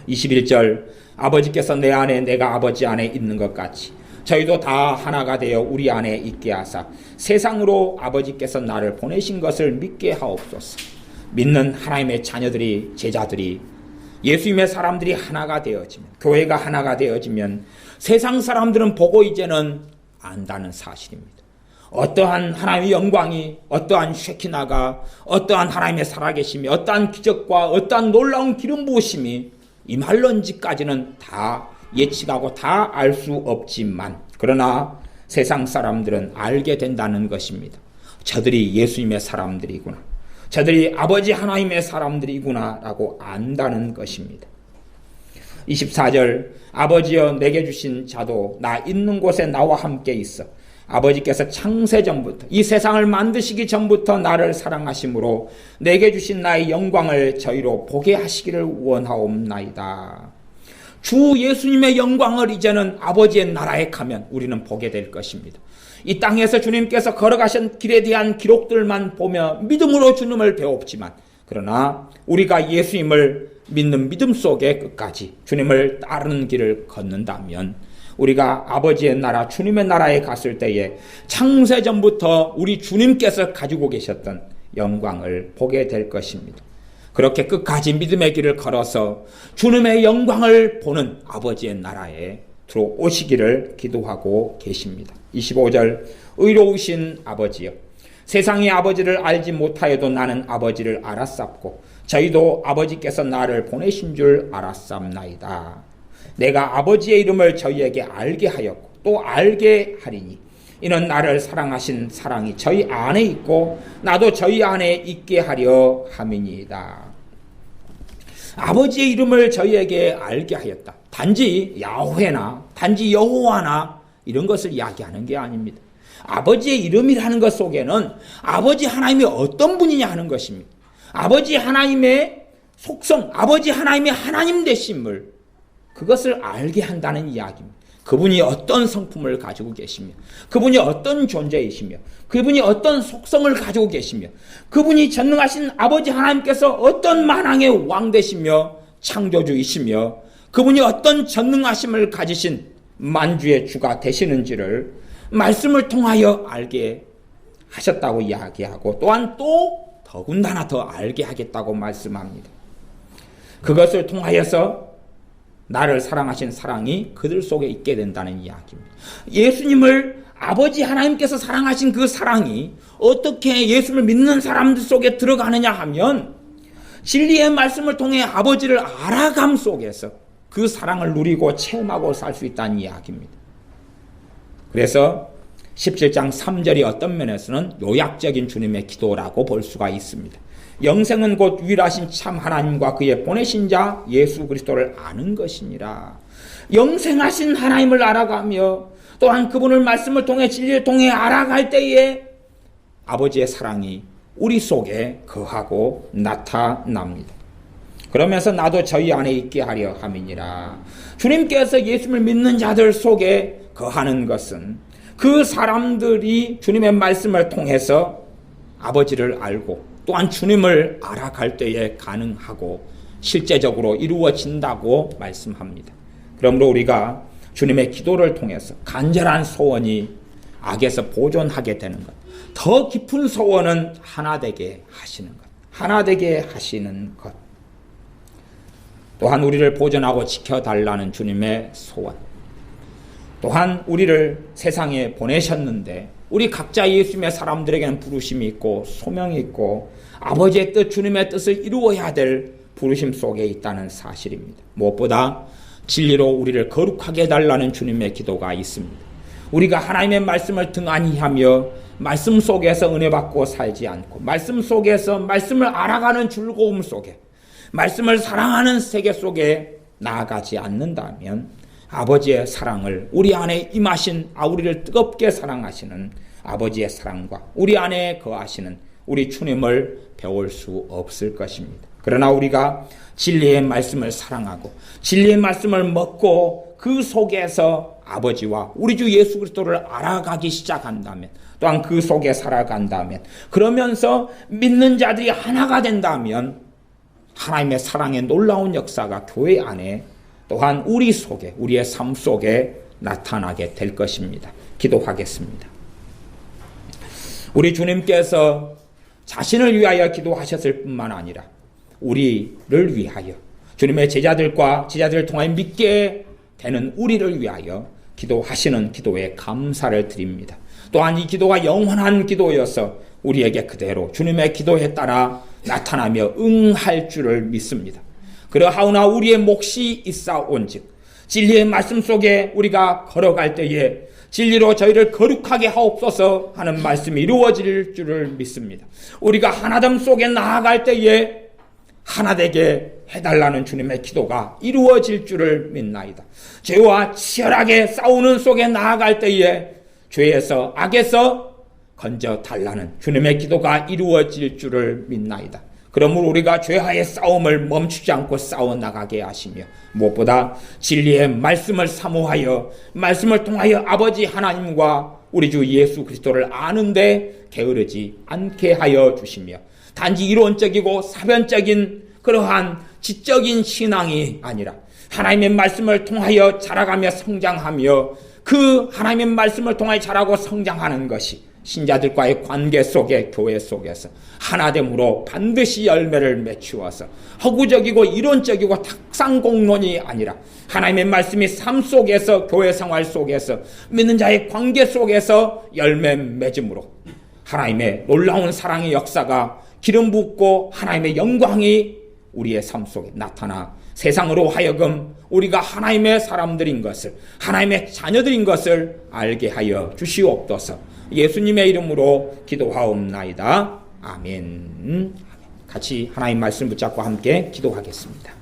21절, 아버지께서 내 안에 내가 아버지 안에 있는 것 같이 저희도 다 하나가 되어 우리 안에 있게 하사 세상으로 아버지께서 나를 보내신 것을 믿게 하옵소서. 믿는 하나님의 자녀들이, 제자들이, 예수님의 사람들이 하나가 되어지면, 교회가 하나가 되어지면 세상 사람들은 보고 이제는 안다는 사실입니다. 어떠한 하나님의 영광이, 어떠한 쉐키나가, 어떠한 하나님의 살아계심이, 어떠한 기적과 어떠한 놀라운 기름 부으심이 임할런지까지는 다 예측하고 다 알 수 없지만, 그러나 세상 사람들은 알게 된다는 것입니다. 저들이 예수님의 사람들이구나, 저들이 아버지 하나님의 사람들이구나 라고 안다는 것입니다. 24절, 아버지여 내게 주신 자도 나 있는 곳에 나와 함께 있어 아버지께서 창세전부터, 이 세상을 만드시기 전부터 나를 사랑하심으로 내게 주신 나의 영광을 저희로 보게 하시기를 원하옵나이다. 주 예수님의 영광을 이제는 아버지의 나라에 가면 우리는 보게 될 것입니다. 이 땅에서 주님께서 걸어가신 길에 대한 기록들만 보며 믿음으로 주님을 배웁지만, 그러나 우리가 예수님을 믿는 믿음 속에 끝까지 주님을 따르는 길을 걷는다면 우리가 아버지의 나라, 주님의 나라에 갔을 때에 창세전부터 우리 주님께서 가지고 계셨던 영광을 보게 될 것입니다. 그렇게 끝까지 믿음의 길을 걸어서 주님의 영광을 보는 아버지의 나라에 들어오시기를 기도하고 계십니다. 25절, 의로우신 아버지여 세상의 아버지를 알지 못하여도 나는 아버지를 알았sap고 저희도 아버지께서 나를 보내신 줄 알았sap나이다. 내가 아버지의 이름을 저희에게 알게 하였고 또 알게 하리니 이는 나를 사랑하신 사랑이 저희 안에 있고 나도 저희 안에 있게 하려 함이니이다. 아버지의 이름을 저희에게 알게 하였다. 단지 야훼나 단지 여호와나 이런 것을 이야기하는 게 아닙니다. 아버지의 이름이라는 것 속에는 아버지 하나님이 어떤 분이냐 하는 것입니다. 아버지 하나님의 속성, 아버지 하나님의 하나님 되심을, 그것을 알게 한다는 이야기입니다. 그분이 어떤 성품을 가지고 계시며, 그분이 어떤 존재이시며, 그분이 어떤 속성을 가지고 계시며, 그분이 전능하신 아버지 하나님께서 어떤 만왕의 왕 되시며 창조주이시며, 그분이 어떤 전능하심을 가지신 만주의 주가 되시는지를 말씀을 통하여 알게 하셨다고 이야기하고, 또한 또 더군다나 더 알게 하겠다고 말씀합니다. 그것을 통하여서 나를 사랑하신 사랑이 그들 속에 있게 된다는 이야기입니다. 예수님을 아버지 하나님께서 사랑하신 그 사랑이 어떻게 예수를 믿는 사람들 속에 들어가느냐 하면, 진리의 말씀을 통해 아버지를 알아감 속에서 그 사랑을 누리고 체험하고 살 수 있다는 이야기입니다. 그래서 17장 3절이 어떤 면에서는 요약적인 주님의 기도라고 볼 수가 있습니다. 영생은 곧 유일하신 참 하나님과 그의 보내신 자 예수 그리스도를 아는 것이니라. 영생하신 하나님을 알아가며 또한 그분을 말씀을 통해 진리를 통해 알아갈 때에 아버지의 사랑이 우리 속에 거하고 나타납니다. 그러면서 나도 저희 안에 있게 하려 함이니라. 주님께서 예수를 믿는 자들 속에 거하는 것은 그 사람들이 주님의 말씀을 통해서 아버지를 알고 또한 주님을 알아갈 때에 가능하고 실제적으로 이루어진다고 말씀합니다. 그러므로 우리가 주님의 기도를 통해서 간절한 소원이 악에서 보존하게 되는 것, 더 깊은 소원은 하나 되게 하시는 것, 하나 되게 하시는 것, 또한 우리를 보존하고 지켜달라는 주님의 소원, 또한 우리를 세상에 보내셨는데 우리 각자 예수님의 사람들에게는 부르심이 있고 소명이 있고 아버지의 뜻, 주님의 뜻을 이루어야 될 부르심 속에 있다는 사실입니다. 무엇보다 진리로 우리를 거룩하게 해달라는 주님의 기도가 있습니다. 우리가 하나님의 말씀을 등한히 하며 말씀 속에서 은혜 받고 살지 않고 말씀 속에서 말씀을 알아가는 즐거움 속에 말씀을 사랑하는 세계 속에 나아가지 않는다면 아버지의 사랑을 우리 안에 임하신 우리를 뜨겁게 사랑하시는 아버지의 사랑과 우리 안에 거하시는 우리 주님을 배울 수 없을 것입니다. 그러나 우리가 진리의 말씀을 사랑하고 진리의 말씀을 먹고 그 속에서 아버지와 우리 주 예수 그리스도를 알아가기 시작한다면 또한 그 속에 살아간다면 그러면서 믿는 자들이 하나가 된다면 하나님의 사랑의 놀라운 역사가 교회 안에 또한 우리 속에 우리의 삶 속에 나타나게 될 것입니다. 기도하겠습니다. 우리 주님께서 자신을 위하여 기도하셨을 뿐만 아니라 우리를 위하여 주님의 제자들과 제자들을 통하여 믿게 되는 우리를 위하여 기도하시는 기도에 감사를 드립니다. 또한 이 기도가 영원한 기도여서 우리에게 그대로 주님의 기도에 따라 나타나며 응할 줄을 믿습니다. 그러하오나 우리의 몫이 있사온즉 진리의 말씀 속에 우리가 걸어갈 때에 진리로 저희를 거룩하게 하옵소서 하는 말씀이 이루어질 줄을 믿습니다. 우리가 하나됨 속에 나아갈 때에 하나되게 해달라는 주님의 기도가 이루어질 줄을 믿나이다. 죄와 치열하게 싸우는 속에 나아갈 때에 죄에서 악에서 건져 달라는 주님의 기도가 이루어질 줄을 믿나이다. 그러므로 우리가 죄와의 싸움을 멈추지 않고 싸워나가게 하시며 무엇보다 진리의 말씀을 사모하여 말씀을 통하여 아버지 하나님과 우리 주 예수 그리스도를 아는데 게으르지 않게 하여 주시며 단지 이론적이고 사변적인 그러한 지적인 신앙이 아니라 하나님의 말씀을 통하여 자라가며 성장하며 그 하나님의 말씀을 통하여 자라고 성장하는 것이 신자들과의 관계 속에 교회 속에서 하나됨으로 반드시 열매를 맺추어서 허구적이고 이론적이고 탁상공론이 아니라 하나님의 말씀이 삶 속에서 교회 생활 속에서 믿는 자의 관계 속에서 열매 맺음으로 하나님의 놀라운 사랑의 역사가 기름 붓고 하나님의 영광이 우리의 삶 속에 나타나 세상으로 하여금 우리가 하나님의 사람들인 것을 하나님의 자녀들인 것을 알게 하여 주시옵소서. 예수님의 이름으로 기도하옵나이다. 아멘. 같이 하나님 말씀 붙잡고 함께 기도하겠습니다.